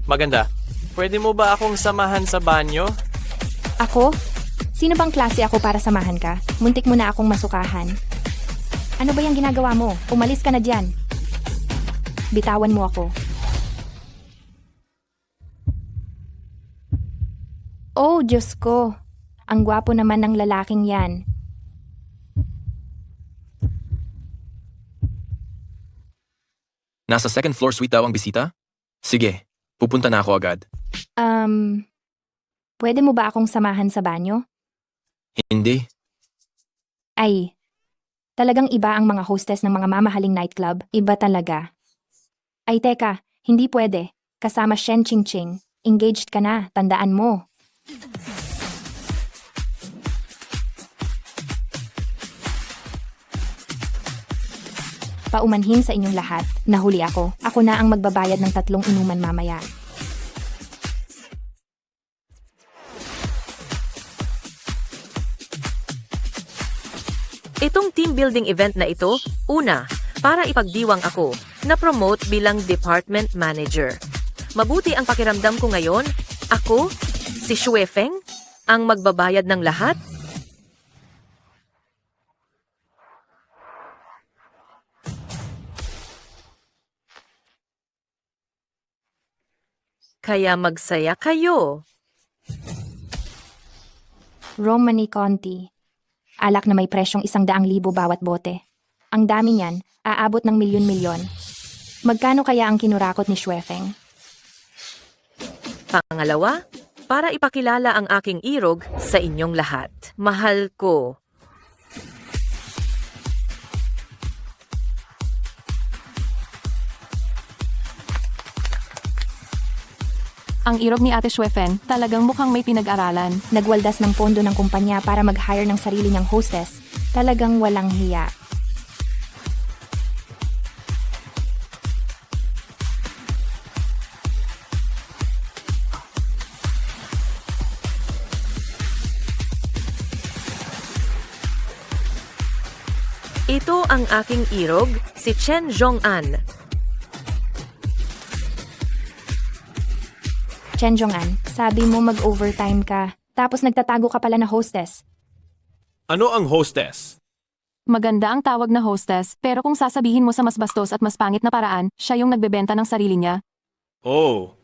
Maganda. Pwede mo ba akong samahan sa banyo? Ako? Sino bang klase ako para samahan ka? Muntik mo na akong masukahan. Ano ba yung ginagawa mo? Umalis ka na dyan. Bitawan mo ako. Oh, Diyos ko. Ang gwapo naman ng lalaking yan. Nasa second floor suite daw ang bisita? Sige, pupunta na ako agad. Pwede mo ba akong samahan sa banyo? Hindi. Ay, talagang iba ang mga hostess ng mga mamahaling nightclub. Iba talaga. Ay teka, hindi pwede. Kasama Shen Ching Ching. Engaged ka na, tandaan mo. Paumanhin sa inyong lahat, nahuli ako. Ako na ang magbabayad ng 3 inuman mamaya. Itong team building event na ito, una, para ipagdiwang ako, na-promote bilang department manager. Mabuti ang pakiramdam ko ngayon, ako, si Xue Feng, ang magbabayad ng lahat. Kaya magsaya kayo. Romani Conti. Alak na may presyong 100,000 bawat bote. Ang dami niyan, aabot ng milyon-milyon. Magkano kaya ang kinurakot ni Xuefeng? Pangalawa, para ipakilala ang aking irog sa inyong lahat. Mahal ko. Ang irog ni Ate Xuefeng talagang mukhang may pinag-aralan. Nagwaldas ng pondo ng kumpanya para mag-hire ng sarili niyang hostess. Talagang walang hiya. Ito ang aking irog, si Chen Zhong'an. Chen Zhong'an, sabi mo mag-overtime ka. Tapos nagtatago ka pala na hostess. Ano ang hostess? Maganda ang tawag na hostess, pero kung sasabihin mo sa mas bastos at mas pangit na paraan, siya yung nagbebenta ng sarili niya. Oh,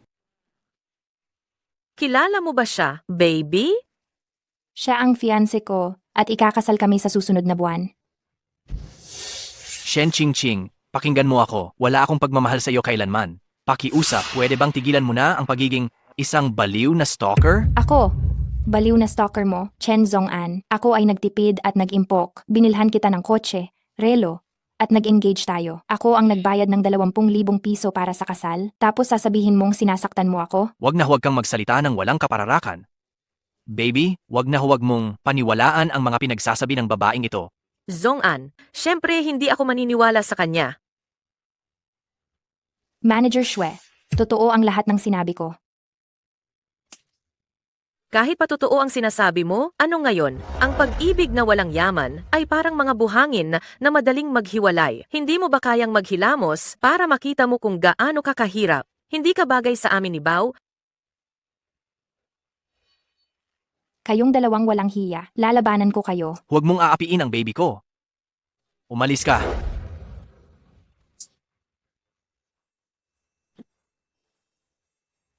Kilala mo ba siya, baby? Siya ang fiancé ko at ikakasal kami sa susunod na buwan. Shen Ching Ching, pakinggan mo ako. Wala akong pagmamahal sa iyo kailanman. Pakiusap, pwede bang tigilan mo na ang pagiging isang baliw na stalker? Ako, baliw na stalker mo, Chen Zhong'an. Ako ay nagtipid at nag-impok. Binilhan kita ng kotse, relo, at nag-engage tayo. Ako ang nagbayad ng 20,000 piso para sa kasal. Tapos sasabihin mong sinasaktan mo ako? Huwag na huwag kang magsalita ng walang kapararakan. Baby, huwag na huwag mong paniwalaan ang mga pinagsasabi ng babaeng ito. Zhong'an, syempre hindi ako maniniwala sa kanya. Manager Xue, totoo ang lahat ng sinabi ko. Kahit patotoo ang sinasabi mo, ano ngayon? Ang pag-ibig na walang yaman ay parang mga buhangin na madaling maghiwalay. Hindi mo ba kayang maghilamos para makita mo kung gaano ka kahirap? Hindi ka bagay sa amin ni Bao. Kayong dalawang walang hiya, lalabanan ko kayo. Huwag mong aapiin ang baby ko. Umalis ka.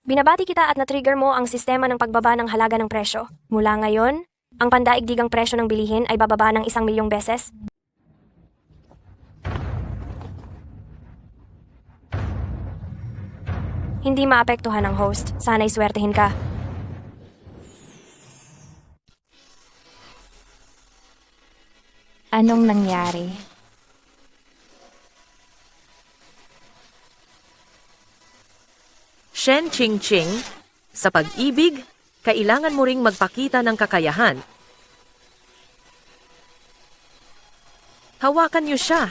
Binabati kita at na-trigger mo ang sistema ng pagbaba ng halaga ng presyo. Mula ngayon, ang pandaigdigang presyo ng bilihin ay bababa ng 1,000,000 beses. Hindi maapektuhan ang host. Sana'y swertehin ka. Anong nangyari? Shen Ching Ching, sa pag-ibig, kailangan mo ring magpakita ng kakayahan. Hawakan niyo siya.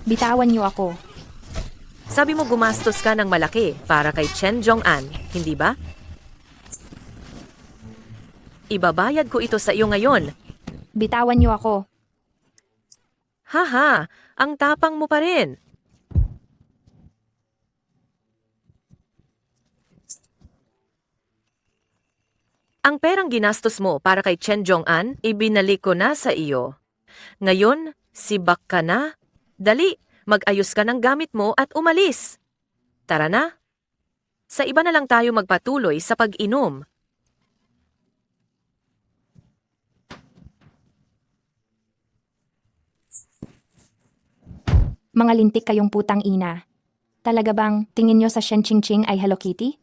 Bitawan niyo ako. Sabi mo gumastos ka ng malaki para kay Chen Zhong'an, hindi ba? Ibabayad ko ito sa iyo ngayon. Bitawan niyo ako. Haha, ang tapang mo pa rin. Ang perang ginastos mo para kay Chen Jong-an, ibinalik ko na sa iyo. Ngayon, sibak ka na. Dali, mag-ayos ka ng gamit mo at umalis. Tara na. Sa iba na lang tayo magpatuloy sa pag-inom. Mga lintik kayong putang ina. Talaga bang tingin nyo sa Shen Ching ay Hello Kitty?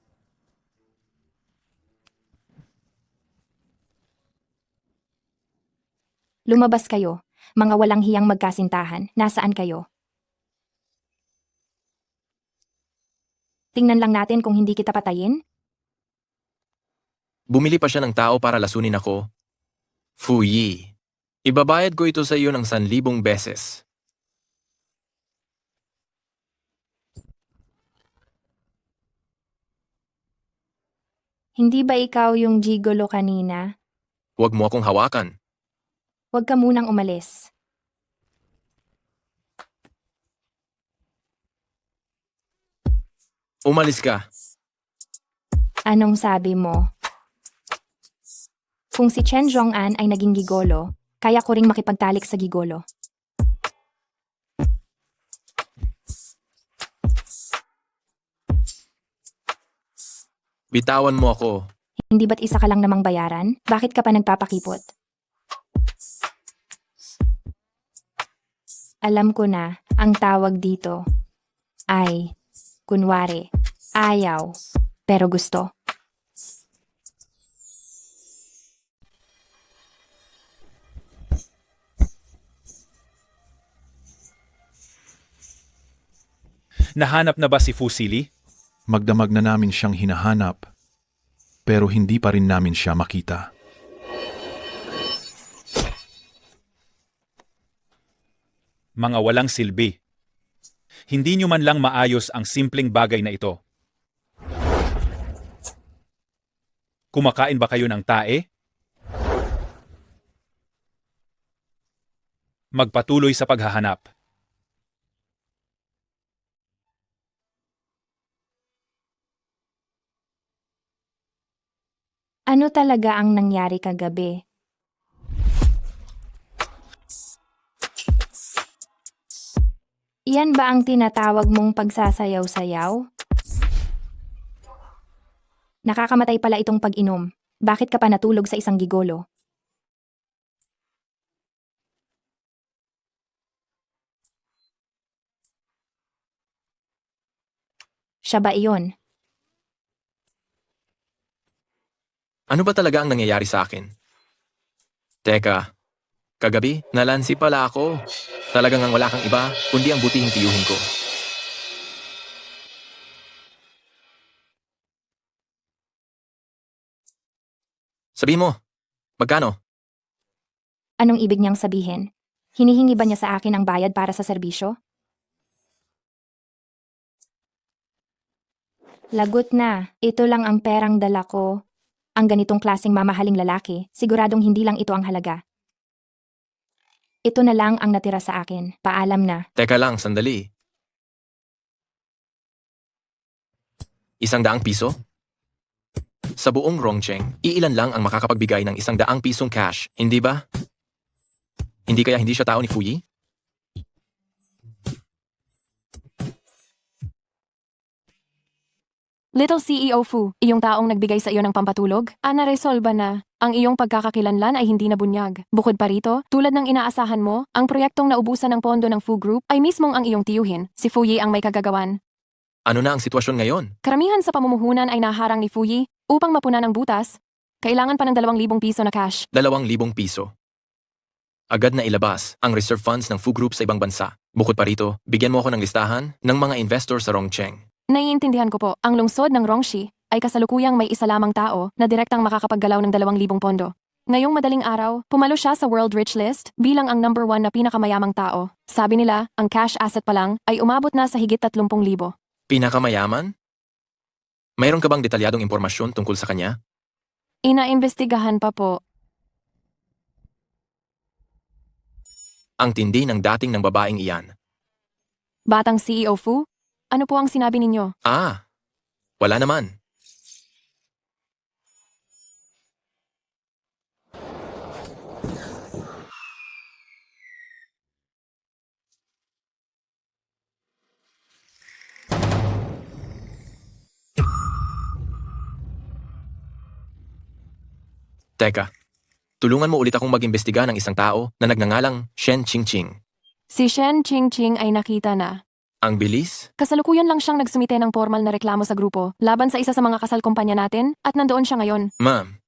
Lumabas kayo, mga walang hiyang magkasintahan. Nasaan kayo? Tingnan lang natin kung hindi kita patayin. Bumili pa siya ng tao para lasunin ako. Fuyi. Ibabayad ko ito sa iyo ng 1,000 beses. Hindi ba ikaw yung gigolo kanina? Huwag mo akong hawakan. Huwag ka munang umalis. Umalis ka. Anong sabi mo? Kung si Chen Jong-an ay naging gigolo, kaya ko ring makipagtalik sa gigolo. Bitawan mo ako. Hindi ba't isa ka lang namang bayaran? Bakit ka pa nagpapakipot? Alam ko na, ang tawag dito ay, kunwari, ayaw, pero gusto. Nahanap na ba si Fusili? Magdamag na namin siyang hinahanap, pero hindi pa rin namin siya makita. Mga walang silbi. Hindi nyo man lang maayos ang simpleng bagay na ito. Kumakain ba kayo ng tae? Magpatuloy sa paghahanap. Ano talaga ang nangyari kagabi? Iyan ba ang tinatawag mong pagsasayaw-sayaw? Nakakamatay pala itong pag-inom. Bakit ka pa natulog sa isang gigolo? Siya ba iyon? Ano ba talaga ang nangyayari sa akin? Teka, kagabi, nalansi pala ako. Talagang ang wala kang iba, kundi ang butihing tiyuhin ko. Sabi mo, magkano? Anong ibig niyang sabihin? Hinihingi ba niya sa akin ang bayad para sa serbisyo? Lagot na, ito lang ang perang dala ko. Ang ganitong klaseng mamahaling lalaki, siguradong hindi lang ito ang halaga. Ito na lang ang natira sa akin. Paalam na. Teka lang, sandali. 100 piso? Sa buong Rongcheng, iilan lang ang makakapagbigay ng 100 pisong cash, hindi ba? Hindi kaya hindi siya tao ni Fuyi? Little CEO Fu, iyong taong nagbigay sa iyo ng pampatulog, naresolba na. Ang iyong pagkakakilanlan ay hindi nabunyag. Bukod pa rito, tulad ng inaasahan mo, ang proyektong naubusan ng pondo ng Fu Group ay mismong ang iyong tiyuhin, si Fuyi ang may kagagawan. Ano na ang sitwasyon ngayon? Karamihan sa pamumuhunan ay naharang ni Fuyi upang mapunan ang butas. Kailangan pa ng 2,000 piso na cash. 2,000 piso. Agad na ilabas ang reserve funds ng Fu Group sa ibang bansa. Bukod pa rito, bigyan mo ako ng listahan ng mga investor sa Rongcheng. Naiintindihan ko po, ang lungsod ng Rongshi ay kasalukuyang may isa lamang tao na direktang makakapaggalaw ng 2,000 pondo. Ngayong madaling araw, pumalo siya sa World Rich List bilang ang number 1 na pinakamayamang tao. Sabi nila, ang cash asset pa lang ay umabot na sa higit 30,000. Pinakamayaman? Mayroon ka bang detalyadong impormasyon tungkol sa kanya? Inaimbestigahan pa po. Ang tindi ng dating ng babaeng iyan. Batang CEO Fu, ano po ang sinabi ninyo? Wala naman. Teka, tulungan mo ulit akong mag-imbestiga ng isang tao na nagngangalang Shen Qingqing. Si Shen Qingqing ay nakita na. Ang bilis? Kasalukuyan lang siyang nagsumite ng formal na reklamo sa grupo laban sa isa sa mga kasal kumpanya natin at nandoon siya ngayon. Ma'am,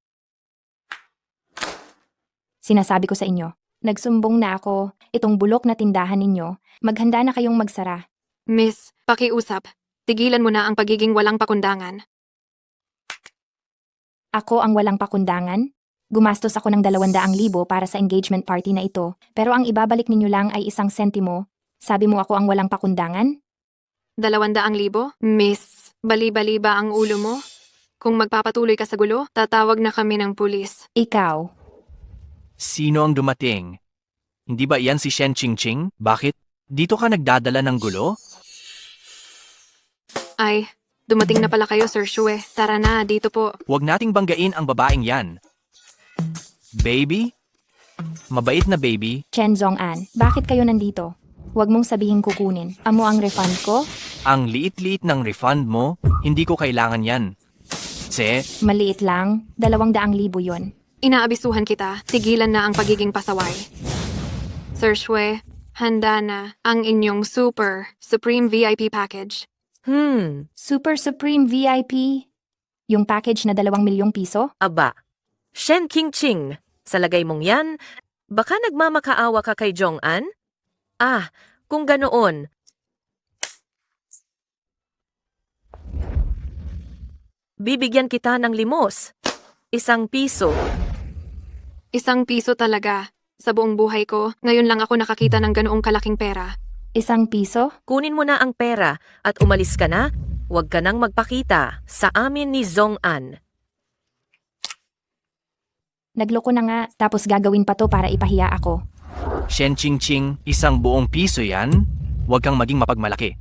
Sinasabi ko sa inyo, nagsumbong na ako, itong bulok na tindahan ninyo, maghanda na kayong magsara. Miss, pakiusap. Tigilan mo na ang pagiging walang pakundangan. Ako ang walang pakundangan? Gumastos ako ng 200,000 para sa engagement party na ito, pero ang ibabalik ninyo lang ay 1 sentimo. Sabi mo ako ang walang pakundangan? 200,000? Miss, bali-bali ba ang ulo mo? Kung magpapatuloy ka sa gulo, tatawag na kami ng pulis. Ikaw, Sino ang dumating? Hindi ba iyan si Shen Qingqing? Bakit? Dito ka nagdadala ng gulo? Ay, dumating na pala kayo, Sir Shue. Tara na, dito po. Huwag nating banggain ang babaeng yan. Baby? Mabait na baby? Chen Zong-an, bakit kayo nandito? Huwag mong sabihin kukunin. Amo ang refund ko? Ang liit-liit ng refund mo, hindi ko kailangan yan. Maliit lang, 200,000 yon. Inaabisuhan kita, tigilan na ang pagiging pasaway. Sir Shue, handa na ang inyong Supreme VIP package. Super Supreme VIP? Yung package na 2 milyong piso? Aba, Shen Qingqing, sa lagay mong yan, baka nagmamakaawa ka kay Jong-an? Ah, kung ganoon. Bibigyan kita ng limos. 1 piso. 1 piso talaga. Sa buong buhay ko, ngayon lang ako nakakita ng ganoong kalaking pera. 1 piso? Kunin mo na ang pera at umalis ka na. Huwag ka nang magpakita sa amin ni Zong-an. Nagloko na nga, tapos gagawin pa to para ipahiya ako. Shen Qingqing, 1 buong piso yan? Huwag kang maging mapagmalaki.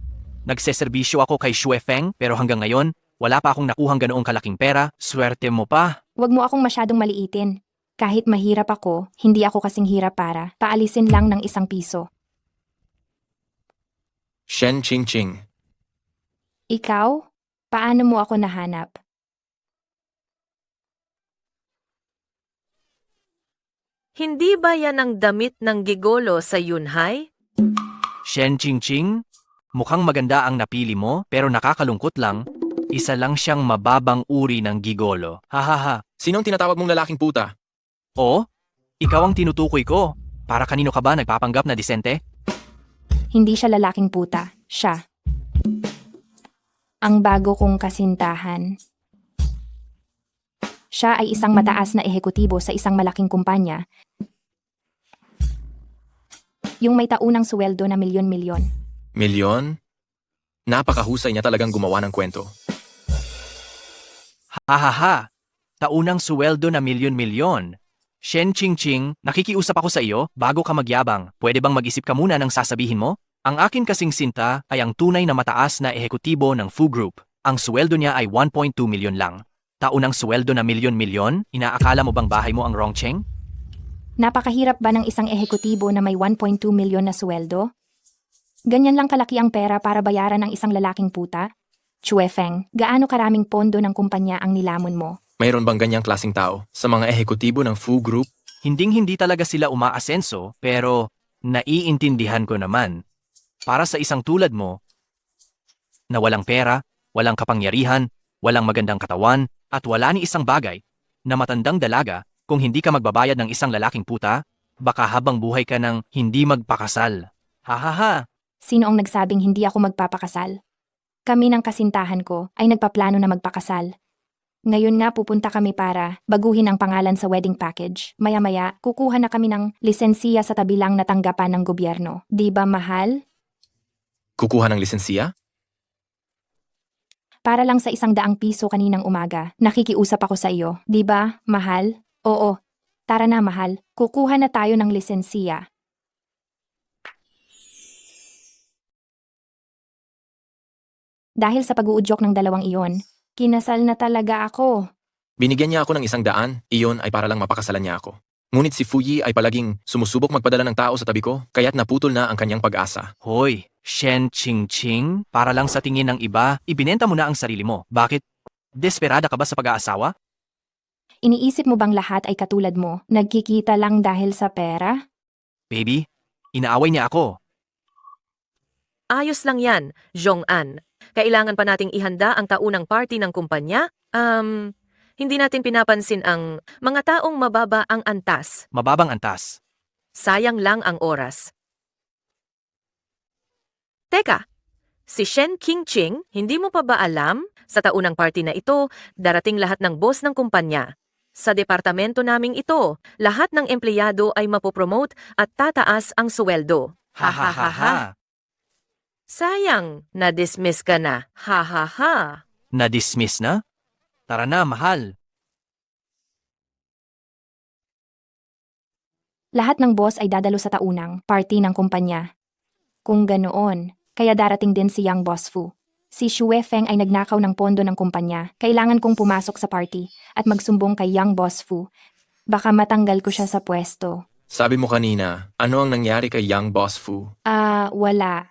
Nagseserbisyo ako kay Shue Feng pero hanggang ngayon, wala pa akong nakuhang ganoong kalaking pera. Swerte mo pa. Huwag mo akong masyadong maliitin. Kahit mahirap ako, hindi ako kasing hirap para paalisin lang ng 1 piso. Shen Qingqing. Ikaw? Paano mo ako nahanap? Hindi ba yan ang damit ng gigolo sa Yunhai? Shen Qingqing, mukhang maganda ang napili mo pero nakakalungkot lang. Isa lang siyang mababang uri ng gigolo. Hahaha. Sinong tinatawag mong lalaking puta? O? Ikaw ang tinutukoy ko. Para kanino ka ba nagpapanggap na disente? Hindi siya lalaking puta. Siya. Ang bago kong kasintahan. Siya ay isang mataas na ehekutibo sa isang malaking kumpanya. Yung may taunang suweldo na milyon-milyon. Milyon? Napakahusay niya talagang gumawa ng kwento. Hahaha. Taunang suweldo na milyon-milyon. Shen Qingqing, nakikiusap ako sa iyo bago ka magyabang. Pwede bang mag-isip ka muna ng sasabihin mo? Ang akin kasing sinta ay ang tunay na mataas na ehekutibo ng Fu Group. Ang suweldo niya ay 1.2 milyon lang. Taunang suweldo na milyon-milyon? Inaakala mo bang bahay mo ang Rongcheng? Napakahirap ba ng isang ehekutibo na may 1.2 milyon na suweldo? Ganyan lang kalaki ang pera para bayaran ang isang lalaking puta? Chue Feng, gaano karaming pondo ng kumpanya ang nilamon mo? Mayroon bang ganyang klaseng tao sa mga ehekutibo ng Fu Group? Hinding-hindi talaga sila umaasenso pero naiintindihan ko naman. Para sa isang tulad mo, na walang pera, walang kapangyarihan, walang magandang katawan, at wala ni isang bagay, na matandang dalaga, kung hindi ka magbabayad ng isang lalaking puta, baka habang buhay ka ng hindi magpakasal. Hahaha. Sino ang nagsabing hindi ako magpapakasal? Kami ng kasintahan ko ay nagpaplano na magpakasal. Ngayon nga pupunta kami para baguhin ang pangalan sa wedding package. Maya-maya, kukuha na kami ng lisensiya sa tabi lang na tanggapan ng gobyerno. Di ba mahal? Kukuha ng lisensiya? Para lang sa 100 piso kaninang umaga, nakikiusap ako sa iyo. Di ba, mahal? Oo. Tara na, mahal. Kukuha na tayo ng lisensiya. Dahil sa pag-uudyok ng 2 iyon, kinasal na talaga ako. Binigyan niya ako ng 100, iyon ay para lang mapakasalan niya ako. Ngunit si Fuyi ay palaging sumusubok magpadala ng tao sa tabi ko, kaya't naputol na ang kanyang pag-asa. Hoy, Shen Qingqing, para lang sa tingin ng iba, ibinenta mo na ang sarili mo. Bakit? Desperada ka ba sa pag-aasawa? Iniisip mo bang lahat ay katulad mo, nagkikita lang dahil sa pera? Baby, inaaway niya ako. Ayos lang yan, Jong-an. Kailangan pa nating ihanda ang taunang party ng kumpanya? Hindi natin pinapansin ang mga taong mababa ang antas. Mababang antas. Sayang lang ang oras. Teka, si Shen Qingqing, hindi mo pa ba alam? Sa taunang party na ito, darating lahat ng boss ng kumpanya. Sa departamento naming ito, lahat ng empleyado ay mapopromote at tataas ang sweldo. Ha ha ha ha. Sayang, na-dismiss ka na. Ha ha ha. Na-dismiss na? Tara na, mahal. Lahat ng boss ay dadalo sa taunang party ng kumpanya. Kung ganoon, kaya darating din si Yang Boss Fu. Si Xue Feng ay nagnakaw ng pondo ng kumpanya. Kailangan kong pumasok sa party at magsumbong kay Yang Boss Fu. Baka matanggal ko siya sa pwesto. Sabi mo kanina, ano ang nangyari kay Young Boss Fu? Wala.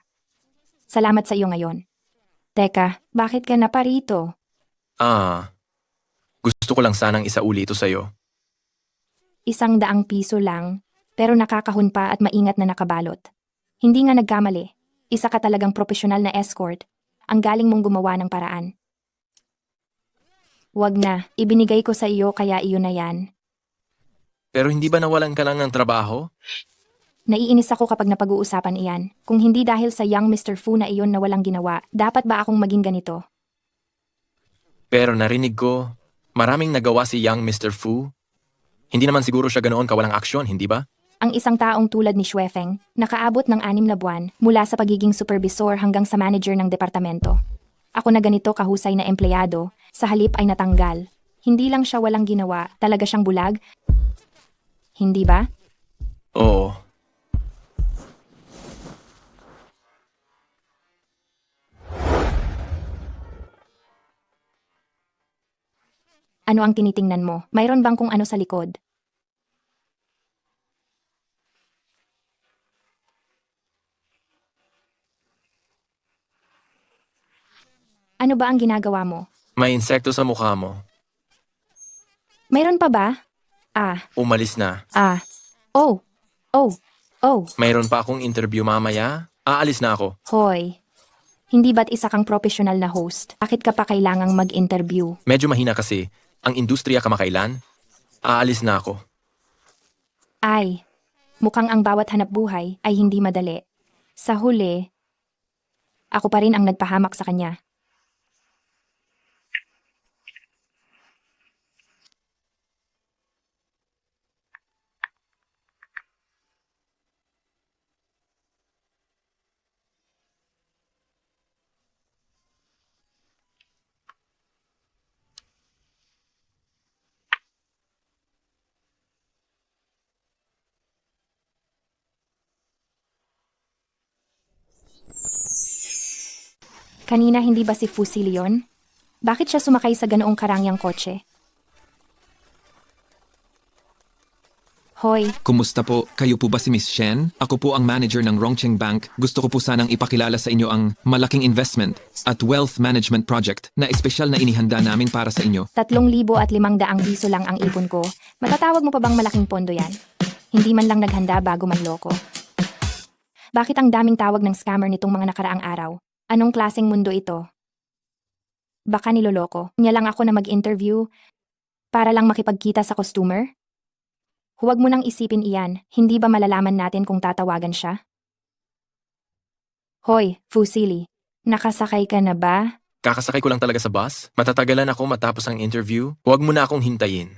Salamat sa iyo ngayon. Teka, bakit ka na pa rito? Gusto ko lang sanang isauli ito sa'yo. 100 piso lang, pero nakakahon pa at maingat na nakabalot. Hindi nga nagkamali. Isa ka talagang profesional na escort. Ang galing mong gumawa ng paraan. Wag na, ibinigay ko sa iyo kaya iyon na yan. Pero hindi ba nawalan ka lang ng trabaho? Naiinis ako kapag napag-uusapan iyan. Kung hindi dahil sa young Mr. Fu na iyon na walang ginawa, dapat ba akong maging ganito? Pero narinig ko, maraming nagawa si Young Mr. Fu. Hindi naman siguro siya ganoon kawalang aksyon, hindi ba? Ang isang taong tulad ni Xue Feng, nakaabot ng 6 na buwan mula sa pagiging supervisor hanggang sa manager ng departamento. Ako na ganito kahusay na empleyado, sa halip ay natanggal. Hindi lang siya walang ginawa, talaga siyang bulag. Hindi ba? Oo. Ano ang tinitingnan mo? Mayroon bang kung ano sa likod? Ano ba ang ginagawa mo? May insekto sa mukha mo. Mayroon pa ba? Umalis na. Oh. Mayroon pa akong interview mamaya. Aalis na ako. Hoy. Hindi ba't isa kang professional na host? Bakit ka pa kailangang mag-interview? Medyo mahina kasi. Ang industriya kamakailan. Aalis na ako. Ay, mukhang ang bawat hanap buhay ay hindi madali. Sa huli, ako pa rin ang nagpahamak sa kanya. Kanina hindi ba si Fusi Leon? Bakit siya sumakay sa ganoong karangyang kotse? Hoy, Kumusta po? Kayo po ba si Miss Shen? Ako po ang manager ng Rongcheng Bank. Gusto ko po sanang ipakilala sa inyo ang malaking investment at wealth management project na espesyal na inihanda namin para sa inyo. 3,500 piso lang ang ipon ko. Matatawag mo pa bang malaking pondo yan? Hindi man lang naghanda bago manloko. Bakit ang daming tawag ng scammer nitong mga nakaraang araw? Anong klaseng mundo ito? Baka niloloko niya lang ako na mag-interview para lang makipagkita sa customer? Huwag mo nang isipin iyan, hindi ba malalaman natin kung tatawagan siya? Hoy, Fusili, nakasakay ka na ba? Kakasakay ko lang talaga sa bus. Matatagalan ako matapos ang interview. Huwag mo na akong hintayin.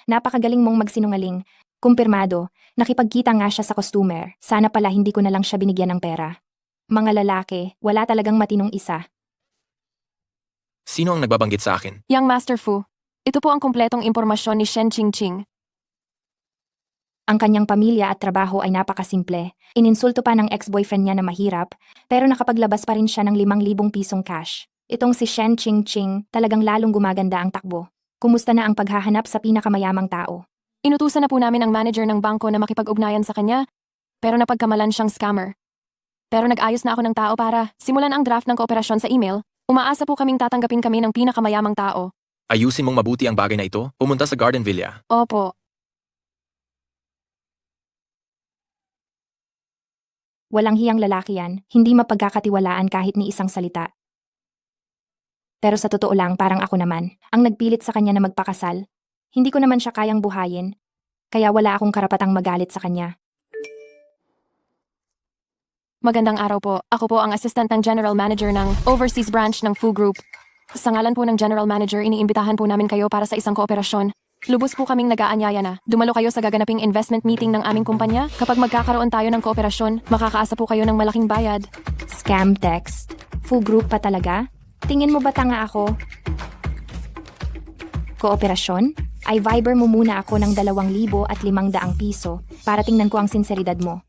Napakagaling mong magsinungaling. Kumpirmado, nakipagkita nga siya sa customer. Sana pala hindi ko na lang siya binigyan ng pera. Mga lalaki, wala talagang matinong isa. Sino ang nagbabanggit sa akin? Young Master Fu, ito po ang kumpletong impormasyon ni Shen Qingqing. Ang kanyang pamilya at trabaho ay napakasimple. Ininsulto pa ng ex-boyfriend niya na mahirap, pero nakapaglabas pa rin siya ng 5,000 pisong cash. Itong si Shen Qingqing talagang lalong gumaganda ang takbo. Kumusta na ang paghahanap sa pinakamayamang tao? Inutusan na po namin ang manager ng bangko na makipag-ugnayan sa kanya, pero napagkamalan siyang scammer. Pero nag-ayos na ako ng tao para simulan ang draft ng kooperasyon sa email. Umaasa po kaming tatanggapin kami ng pinakamayamang tao. Ayusin mong mabuti ang bagay na ito, pumunta sa Garden Villa. Opo. Walang hiyang lalaki yan, hindi mapagkakatiwalaan kahit ni isang salita. Pero sa totoo lang parang ako naman, ang nagpilit sa kanya na magpakasal. Hindi ko naman siya kayang buhayin, kaya wala akong karapatang magalit sa kanya. Magandang araw po. Ako po ang assistant ng General Manager ng Overseas Branch ng Fu Group. Sa ngalan po ng General Manager, iniimbitahan po namin kayo para sa isang kooperasyon. Lubos po kaming nag-aanyaya na. Dumalo kayo sa gaganaping investment meeting ng aming kumpanya. Kapag magkakaroon tayo ng kooperasyon, makakaasa po kayo ng malaking bayad. Scam text. Fu Group pa talaga? Tingin mo ba tanga ako? Kooperasyon? Ay Viber mo muna ako ng 2,500 piso para tingnan ko ang sinseridad mo.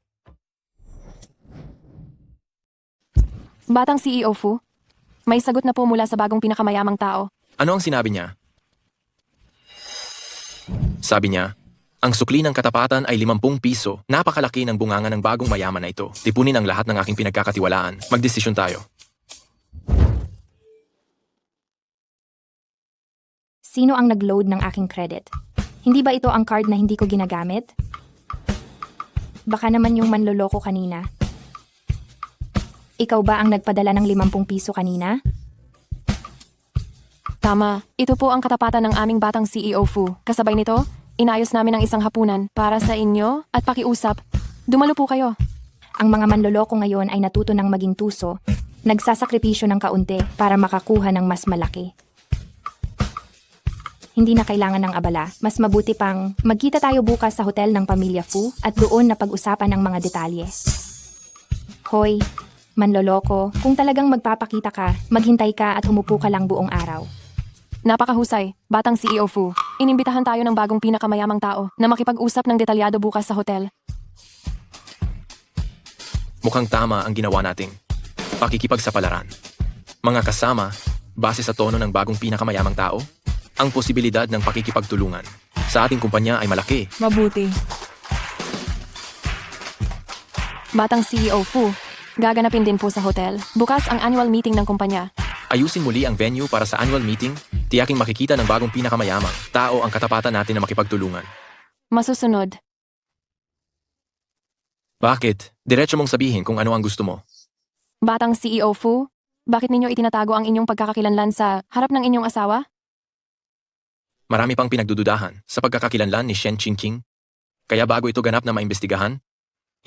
Batang CEO Fu, may sagot na po mula sa bagong pinakamayamang tao. Ano ang sinabi niya? Sabi niya, ang sukli ng katapatan ay 50 piso. Napakalaki ng bunganga ng bagong mayaman na ito. Tipunin ang lahat ng aking pinagkakatiwalaan. Magdesisyon tayo. Sino ang nag-load ng aking credit? Hindi ba ito ang card na hindi ko ginagamit? Baka naman yung manloloko kanina. Ikaw ba ang nagpadala ng 50 piso kanina? Tama, ito po ang katapatan ng aming batang CEO Fu. Kasabay nito, inayos namin ang isang hapunan para sa inyo at pakiusap. Dumalo po kayo. Ang mga manloloko ngayon ay natuto ng maging tuso, nagsasakripisyo ng kaunti para makakuha ng mas malaki. Hindi na kailangan ng abala, mas mabuti pang magkita tayo bukas sa hotel ng Pamilya Fu at doon na pag-usapan ang mga detalye. Hoy, manloloko, kung talagang magpapakita ka, maghintay ka at humupo ka lang buong araw. Napakahusay, batang CEO Fu. Inimbitahan tayo ng bagong pinakamayamang tao na makipag-usap ng detalyado bukas sa hotel. Mukhang tama ang ginawa nating pakikipagsapalaran. Mga kasama, base sa tono ng bagong pinakamayamang tao, ang posibilidad ng pakikipagtulungan sa ating kumpanya ay malaki. Mabuti. Batang CEO Fu, gaganapin din po sa hotel. Bukas ang annual meeting ng kumpanya. Ayusin muli ang venue para sa annual meeting. Tiyaking makikita ng bagong pinakamayamang tao ang katapatan natin na makipagtulungan. Masusunod. Bakit? Diretso mong sabihin kung ano ang gusto mo. Batang CEO Fu, bakit ninyo itinatago ang inyong pagkakakilanlan sa harap ng inyong asawa? Marami pang pinagdududahan sa pagkakakilanlan ni Shen Qingqing. Kaya bago ito ganap na maimbestigahan,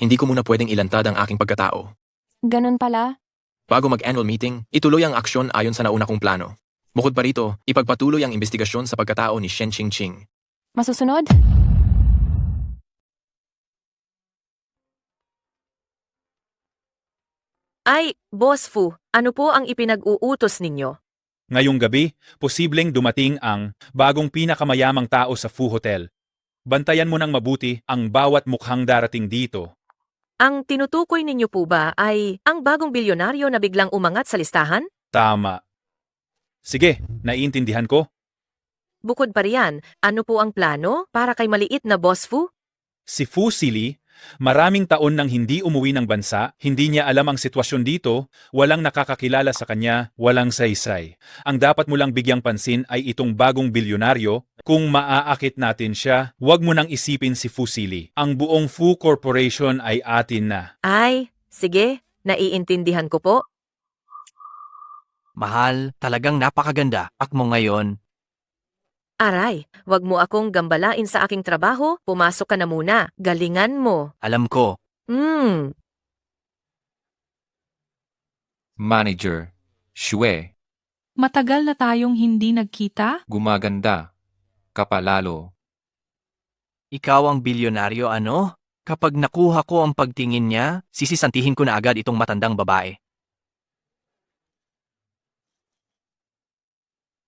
hindi ko muna pwedeng ilantad ang aking pagkatao. Ganun pala. Bago mag-annual meeting, ituloy ang aksyon ayon sa nauna kong plano. Bukod pa rito, ipagpatuloy ang investigasyon sa pagkatao ni Shen Qingqing. Masusunod? Ay, Boss Fu, ano po ang ipinag-uutos ninyo? Ngayong gabi, posibleng dumating ang bagong pinakamayamang tao sa Fu Hotel. Bantayan mo ng mabuti ang bawat mukhang darating dito. Ang tinutukoy ninyo po ba ay ang bagong bilyonaryo na biglang umangat sa listahan? Tama. Sige, naiintindihan ko. Bukod pa riyan, ano po ang plano para kay maliit na Boss Fu? Si Fu Sili, maraming taon nang hindi umuwi ng bansa, hindi niya alam ang sitwasyon dito, walang nakakakilala sa kanya, walang saysay. Ang dapat mo lang bigyang pansin ay itong bagong bilyonaryo. Kung maaakit natin siya, huwag mo nang isipin si Fu Sili. Ang buong Fu Corporation ay atin na. Ay, sige, naiintindihan ko po. Mahal, talagang napakaganda. Mo ngayon. Aray, wag mo akong gambalain sa aking trabaho, pumasok ka na muna, galingan mo. Alam ko. Manager, Shue, Matagal na tayong hindi nagkita? gumaganda, kapalalo. Ikaw ang bilyonaryo ano? Kapag nakuha ko ang pagtingin niya, sisisantihin ko na agad itong matandang babae.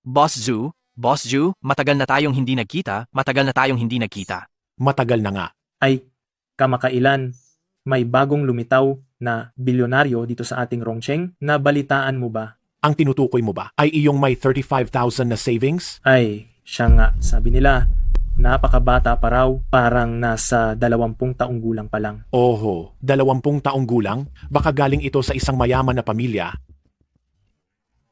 Boss Zhu, matagal na tayong hindi nagkita, Matagal na nga. Ay, kamakailan, may bagong lumitaw na bilyonaryo dito sa ating Rongcheng. Nabalitaan mo ba? Ang tinutukoy mo ba ay iyong may 35,000 na savings? Ay, siya nga, sabi nila, napakabata pa raw, parang nasa 20 taong gulang pa lang. Oho, 20 taong gulang? Baka galing ito sa isang mayaman na pamilya.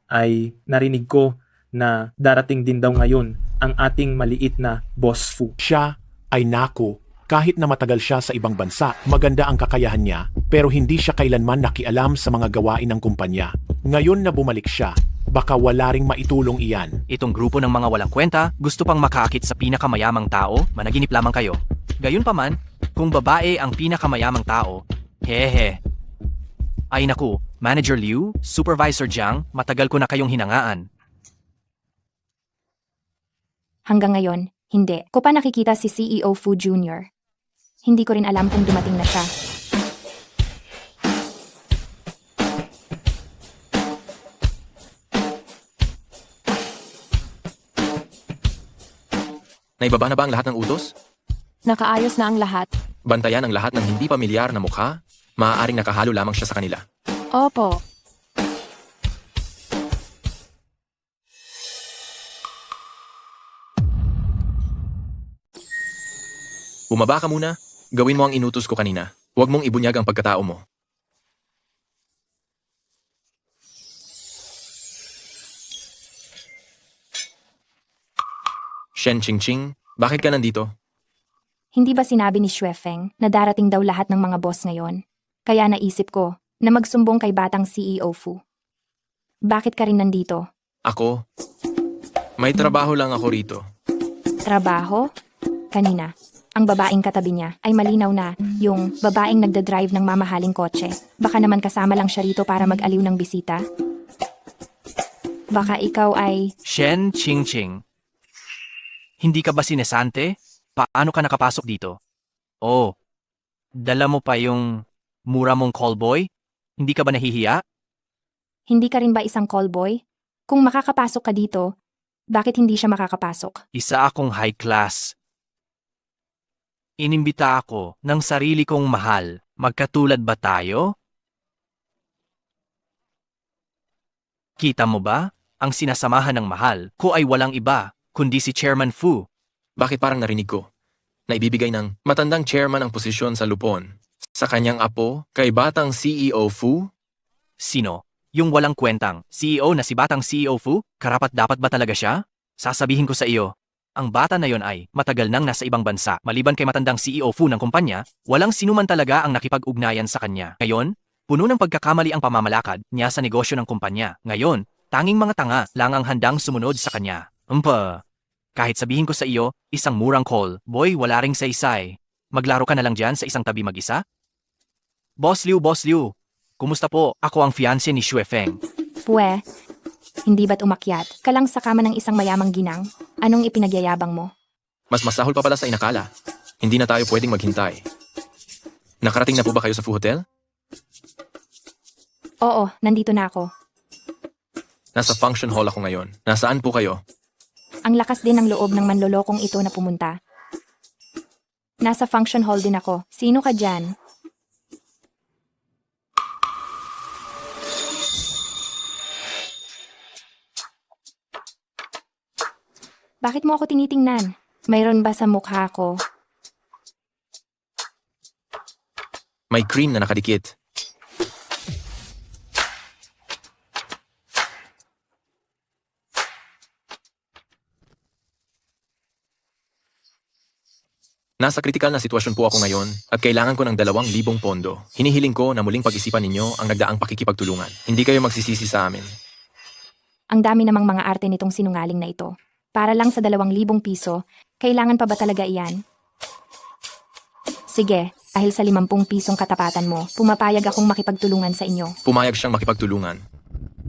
Ay, narinig ko, na darating din daw ngayon ang ating maliit na Boss Fu. Siya ay nako. Kahit na matagal siya sa ibang bansa, maganda ang kakayahan niya, pero hindi siya kailanman nakialam sa mga gawain ng kumpanya. Ngayon na bumalik siya, baka wala ring maitulong iyan. Itong grupo ng mga walang kwenta, gusto pang makaakit sa pinakamayamang tao, managinip lamang kayo. Gayunpaman, kung babae ang pinakamayamang tao, hehe. Ay naku, Manager Liu, Supervisor Jiang, matagal ko na kayong hinangaan. Hanggang ngayon, hindi. Ko pa nakikita si CEO Fu Jr. Hindi ko rin alam kung dumating na siya. Naibaba na ba ang lahat ng utos? Nakaayos na ang lahat. Bantayan ang lahat ng hindi pamilyar na mukha? Maaaring nakahalo lamang siya sa kanila. Opo. Bumaba ka muna. Gawin mo ang inutos ko kanina. Huwag mong ibunyag ang pagkatao mo. Shen Qingqing, bakit ka nandito? Hindi ba sinabi ni Xuefeng na darating daw lahat ng mga boss ngayon? Kaya naisip ko na magsumbong kay batang CEO Fu. Bakit ka rin nandito? Ako? May trabaho lang ako rito. Trabaho? Kanina, ang babaeng katabi niya ay malinaw na yung babaeng nagdadrive ng mamahaling kotse. Baka naman kasama lang siya rito para mag-aliw ng bisita? Baka ikaw ay... Shen Qingqing. Hindi ka ba sinesante? Paano ka nakapasok dito? Oh, dala mo pa yung mura mong callboy? Hindi ka ba nahihiya? Hindi ka rin ba isang callboy? Kung makakapasok ka dito, bakit hindi siya makakapasok? Isa akong high class. Inimbita ako ng sarili kong mahal. Magkatulad ba tayo? Kita mo ba? Ang sinasamahan ng mahal ko ay walang iba, kundi si Chairman Fu. Bakit parang narinig ko? Na ibibigay ng matandang chairman ang posisyon sa Lupon. Sa kanyang apo, kay batang CEO Fu? Sino? Yung walang kwentang CEO na si batang CEO Fu? Karapat-dapat ba talaga siya? Sasabihin ko sa iyo, ang bata na yon ay matagal nang nasa ibang bansa. Maliban kay matandang CEO Fu ng kumpanya, walang sinuman talaga ang nakipag-ugnayan sa kanya. Ngayon, puno ng pagkakamali ang pamamalakad niya sa negosyo ng kumpanya. Ngayon, tanging mga tanga lang ang handang sumunod sa kanya. Kahit sabihin ko sa iyo, isang murang call, boy, wala ring saysay. Maglaro ka na lang dyan sa isang tabi mag-isa? Boss Liu, kumusta po? Ako ang fiancé ni Xuefeng. Pwe, hindi ba't umakyat? Ka lang sa kama ng isang mayamang ginang? Anong ipinagyayabang mo? Mas masahol pa pala sa inakala. Hindi na tayo pwedeng maghintay. Nakarating na po ba kayo sa Fu Hotel? Oo, nandito na ako. Nasa function hall ako ngayon. Nasaan po kayo? Ang lakas din ng loob ng manlolokong ito na pumunta. Nasa function hall din ako. Sino ka dyan? Bakit mo ako tinitingnan? Mayroon ba sa mukha ko? May cream na nakadikit. Nasa kritikal na sitwasyon po ako ngayon at kailangan ko ng 2,000 pondo. Hinihiling ko na muling pag-isipan ninyo ang nagdaang pakikipagtulungan. Hindi kayo magsisisi sa amin. Ang dami namang mga arte nitong sinungaling na ito. Para lang sa 2,000 piso, kailangan pa ba talaga iyan? Sige, dahil sa 50 pisong katapatan mo, pumapayag akong makipagtulungan sa inyo. Pumayag siyang makipagtulungan.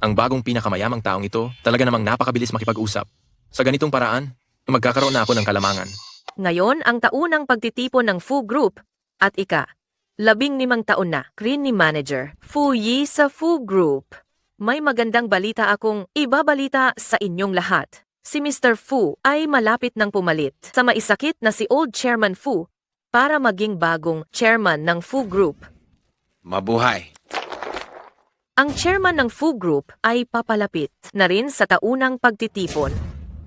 Ang bagong pinakamayamang taong ito, talaga namang napakabilis makipag-usap. Sa ganitong paraan, magkakaroon na ako ng kalamangan. Ngayon ang taunang pagtitipon ng Fu Group at 15 taon na green ni Manager Fu Yi sa Fu Group. May magandang balita akong ibabalita sa inyong lahat. Si Mr. Fu ay malapit ng pumalit sa maisakit na si Old Chairman Fu para maging bagong chairman ng Fu Group. Mabuhay! Ang chairman ng Fu Group ay papalapit na rin sa taunang pagtitipon.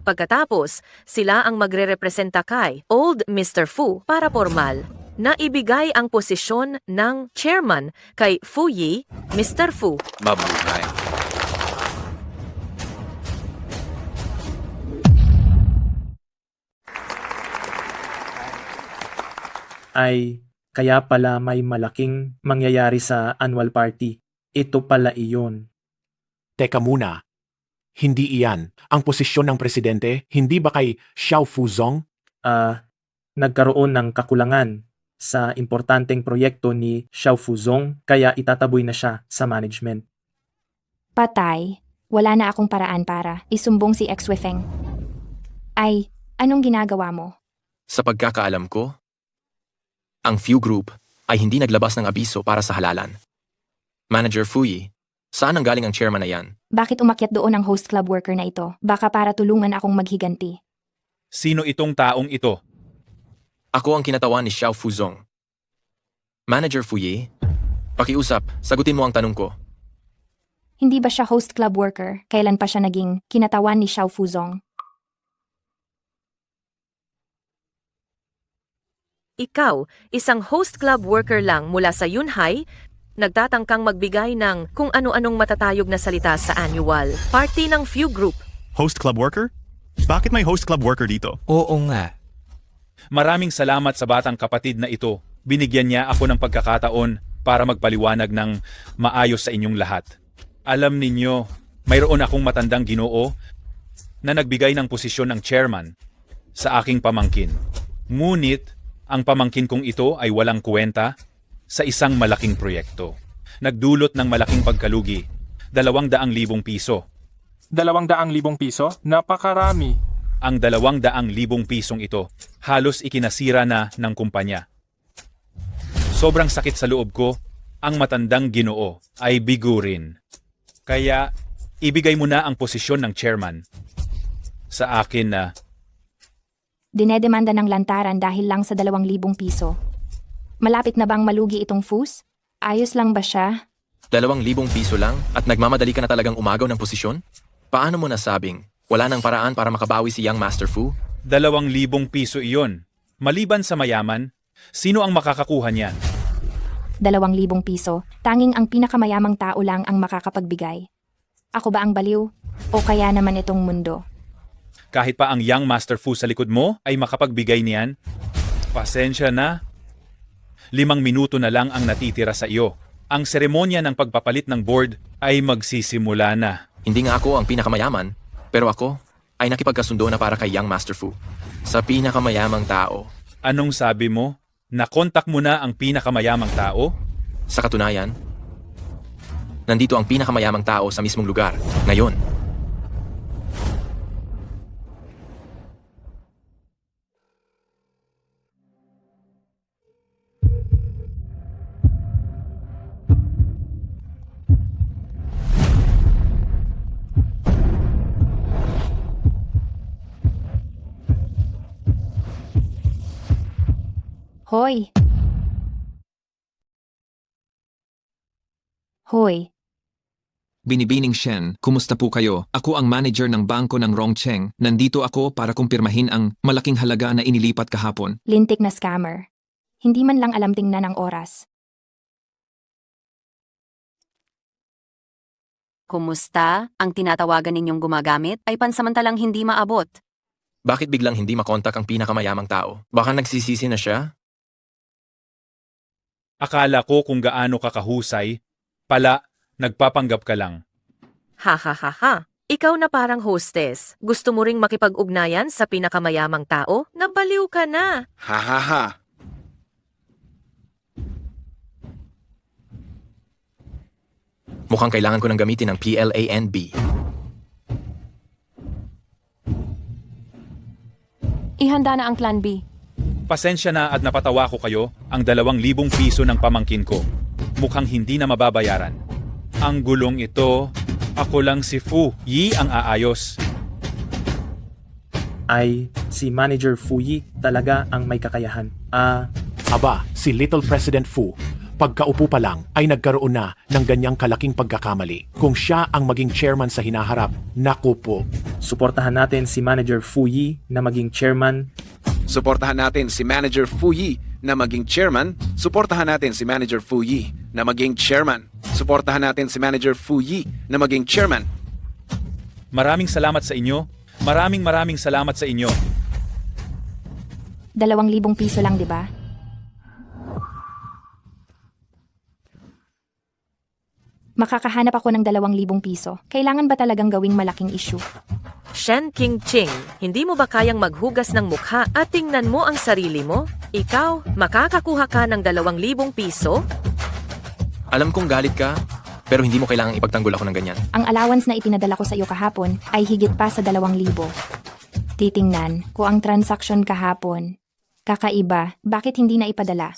Pagkatapos, sila ang magrerepresenta kay Old Mr. Fu para formal na ibigay ang posisyon ng chairman kay Fu Yi, Mr. Fu. Mabuhay! ay kaya pala may malaking mangyayari sa annual party. Ito pala iyon. Teka muna. Hindi iyan ang posisyon ng presidente, hindi ba kay Xiao Fuzong? Nagkaroon ng kakulangan sa importanteng proyekto ni Xiao Fuzong kaya itataboy na siya sa management. Patay. Wala na akong paraan para isumbong si ex-Wefeng. Ay, anong ginagawa mo? Sa pagkakaalam ko, ang Few Group ay hindi naglabas ng abiso para sa halalan. Manager Fuyi, saan ang galing ang chairman na yan? Bakit umakyat doon ang host club worker na ito? Baka para tulungan akong maghiganti. Sino itong taong ito? Ako ang kinatawan ni Xiao Fuzong. Manager Fuyi, pakiusap, sagutin mo ang tanong ko. Hindi ba siya host club worker? Kailan pa siya naging kinatawan ni Xiao Fuzong? Ikaw, isang host club worker lang mula sa Yunhai, nagtatangkang magbigay ng kung ano-anong matatayog na salita sa annual party ng Few Group. Host club worker? Bakit may host club worker dito? Oo nga. Maraming salamat sa batang kapatid na ito. Binigyan niya ako ng pagkakataon para magpaliwanag ng maayos sa inyong lahat. Alam ninyo, mayroon akong matandang Ginoo na nagbigay ng posisyon ng chairman sa aking pamangkin. Ngunit, ang pamangkin kong ito ay walang kwenta sa isang malaking proyekto. Nagdulot ng malaking pagkalugi, 200,000 piso. 200,000 piso? Napakarami. Ang 200,000 pisong ito halos ikinasira na ng kumpanya. Sobrang sakit sa loob ko, ang matandang Ginoo ay bigurin. Kaya, ibigay mo na ang posisyon ng chairman sa akin na Dinedemanda ng lantaran dahil lang sa 2,000 piso. Malapit na bang malugi itong Fus? Ayos lang ba siya? 2,000 piso lang at nagmamadali ka na talagang umagaw ng posisyon? Paano mo nasabing wala nang paraan para makabawi si Young Master Fu? 2,000 piso iyon. Maliban sa mayaman, sino ang makakakuha niyan? 2,000 piso, tanging ang pinakamayamang tao lang ang makakapagbigay. Ako ba ang baliw? O kaya naman itong mundo? Kahit pa ang Young Master Fu sa likod mo ay makapagbigay niyan? Pasensya na. 5 minuto na lang ang natitira sa iyo. Ang seremonya ng pagpapalit ng board ay magsisimula na. Hindi nga ako ang pinakamayaman, pero ako ay nakipagkasundo na para kay Young Master Fu. Sa pinakamayamang tao. Anong sabi mo? Nakontak mo na ang pinakamayamang tao? Sa katunayan, nandito ang pinakamayamang tao sa mismong lugar, ngayon. Hoy! Hoy! Binibining Shen, kumusta po kayo? Ako ang manager ng bangko ng Rongcheng. Nandito ako para kumpirmahin ang malaking halaga na inilipat kahapon. Lintik na scammer. Hindi man lang alam tingnan ang oras. Kumusta? Ang tinatawagan ninyong gumagamit ay pansamantalang hindi maabot. Bakit biglang hindi makontak ang pinakamayamang tao? Baka nagsisisi na siya? Akala ko kung gaano ka kahusay, pala nagpapanggap ka lang. Ha ha ha ha. Ikaw na parang hostess. Gusto mo ring makipag-ugnayan sa pinakamayamang tao? Nabaliw ka na. Ha ha ha. Mukhang kailangan ko nang gamitin ng PLANB. Ihanda na ang Plan B. Pasensya na at napatawa ko kayo, ang 2,000 piso ng pamangkin ko. Mukhang hindi na mababayaran. Ang gulong ito, ako lang si Fu Yi ang aayos. Ay, si Manager Fuyi talaga ang may kakayahan. Aba, si Little President Fu, pagkaupo pa lang ay nagkaroon na ng ganyang kalaking pagkakamali. Kung siya ang maging chairman sa hinaharap, naku po. Suportahan natin si Manager Fuyi na maging chairman. Suportahan natin si Manager Fuyi na maging chairman. Suportahan natin si Manager Fuyi na maging chairman. Suportahan natin si Manager Fuyi na maging chairman. Maraming salamat sa inyo. Maraming salamat sa inyo. 2,000 piso lang, di ba? Makakahanap ako ng 2,000 piso. Kailangan ba talagang gawing malaking issue? Shen Qingqing, hindi mo ba kayang maghugas ng mukha at tingnan mo ang sarili mo? Ikaw, makakakuha ka ng 2,000 piso? Alam kong galit ka, pero hindi mo kailangang ipagtanggol ako ng ganyan. Ang allowance na ipinadala ko sa iyo kahapon ay higit pa sa 2,000. Titingnan ko ang transaksyon kahapon. Kakaiba, bakit hindi na ipadala?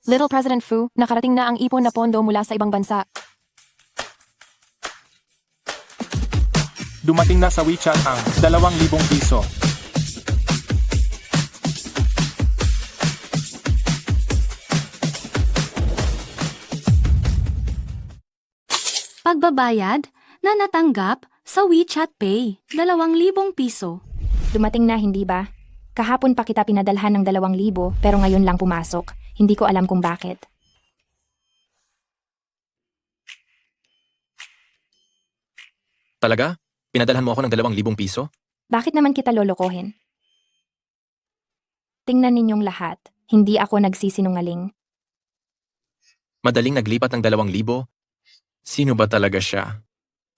Little President Fu, nakarating na ang ipon na pondo mula sa ibang bansa. Dumating na sa WeChat ang 2,000 piso. Pagbabayad na natanggap sa WeChat Pay, 2,000 piso. Dumating na, hindi ba? Kahapon pa kita pinadalhan ng 2,000 pero ngayon lang pumasok. Hindi ko alam kung bakit. Talaga? Pinadalhan mo ako ng 2,000 piso? Bakit naman kita lolokohin? Tingnan ninyong lahat. Hindi ako nagsisinungaling. Madaling naglipat ng 2,000? Sino ba talaga siya?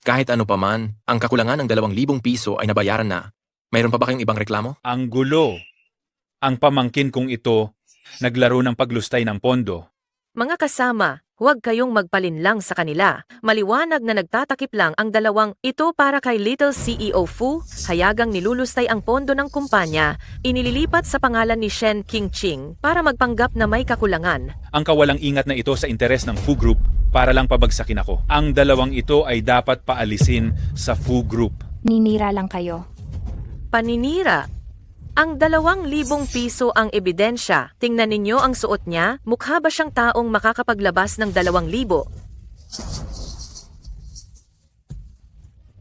Kahit ano pa man, ang kakulangan ng 2,000 piso ay nabayaran na. Mayroon pa ba kayong ibang reklamo? Ang gulo. Ang pamangkin kong ito, naglaro ng paglustay ng pondo. Mga kasama, huwag kayong magpalinlang sa kanila. Maliwanag na nagtatakip lang ang dalawang ito para kay Little CEO Fu, hayagang nilulustay ang pondo ng kumpanya, inililipat sa pangalan ni Shen Qingqing para magpanggap na may kakulangan. Ang kawalang ingat na ito sa interes ng Fu Group para lang pabagsakin ako. Ang dalawang ito ay dapat paalisin sa Fu Group. Ninira lang kayo. Paninira. Ang 2,000 piso ang ebidensya. Tingnan ninyo ang suot niya. Mukha ba siyang taong makakapaglabas ng 2,000?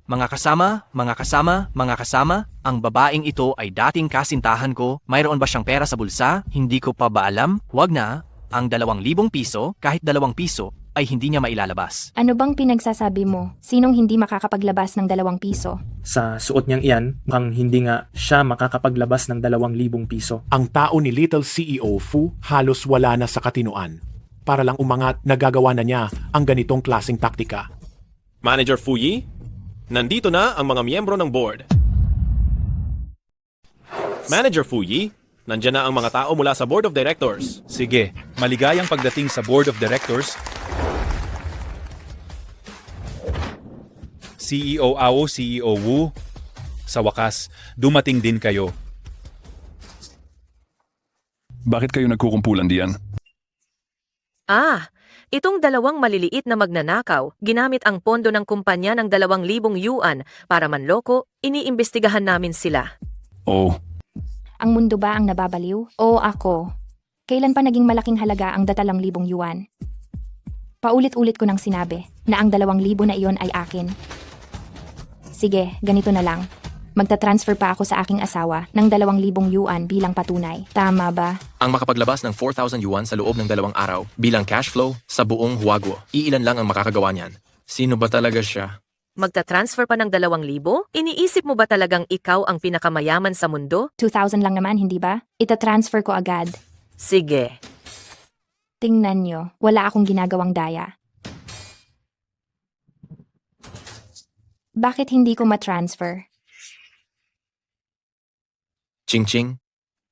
Mga kasama, ang babaeng ito ay dating kasintahan ko. Mayroon ba siyang pera sa bulsa? Hindi ko pa ba alam? Huwag na. Ang 2,000 piso, kahit 2 piso, ay hindi niya mailalabas. Ano bang pinagsasabi mo? Sinong hindi makakapaglabas ng 2 piso? Sa suot niyang iyan, mukhang hindi nga siya makakapaglabas ng 2,000 piso. Ang tao ni Little CEO Fu halos wala na sa katinuan. Para lang umangat, nagagawa na niya ang ganitong klaseng taktika. Manager Fu Yi, nandito na ang mga miyembro ng board. Manager Fu Yi, nandiyan na ang mga tao mula sa Board of Directors. Sige, maligayang pagdating sa Board of Directors. CEO Ao, CEO Wu, sa wakas, dumating din kayo. Bakit kayo nagkukumpulan diyan? Itong dalawang maliliit na magnanakaw, ginamit ang pondo ng kumpanya ng 2,000 yuan para manloko, iniimbestigahan namin sila. Oh, Ang mundo ba ang nababaliw? O ako? Kailan pa naging malaking halaga ang 2,000 yuan? Paulit-ulit ko nang sinabi na ang 2,000 na iyon ay akin. Sige, ganito na lang. Magta-transfer pa ako sa aking asawa ng 2,000 yuan bilang patunay. Tama ba? Ang makapaglabas ng 4,000 yuan sa loob ng 2 araw bilang cash flow sa buong Huaguo. Iilan lang ang makakagawa niyan. Sino ba talaga siya? Magta-transfer pa ng 2,000? Iniisip mo ba talagang ikaw ang pinakamayaman sa mundo? 2,000 lang naman, hindi ba? Ita-transfer ko agad. Sige. Tingnan nyo, wala akong ginagawang daya. Bakit hindi ko matransfer? Ching-ching,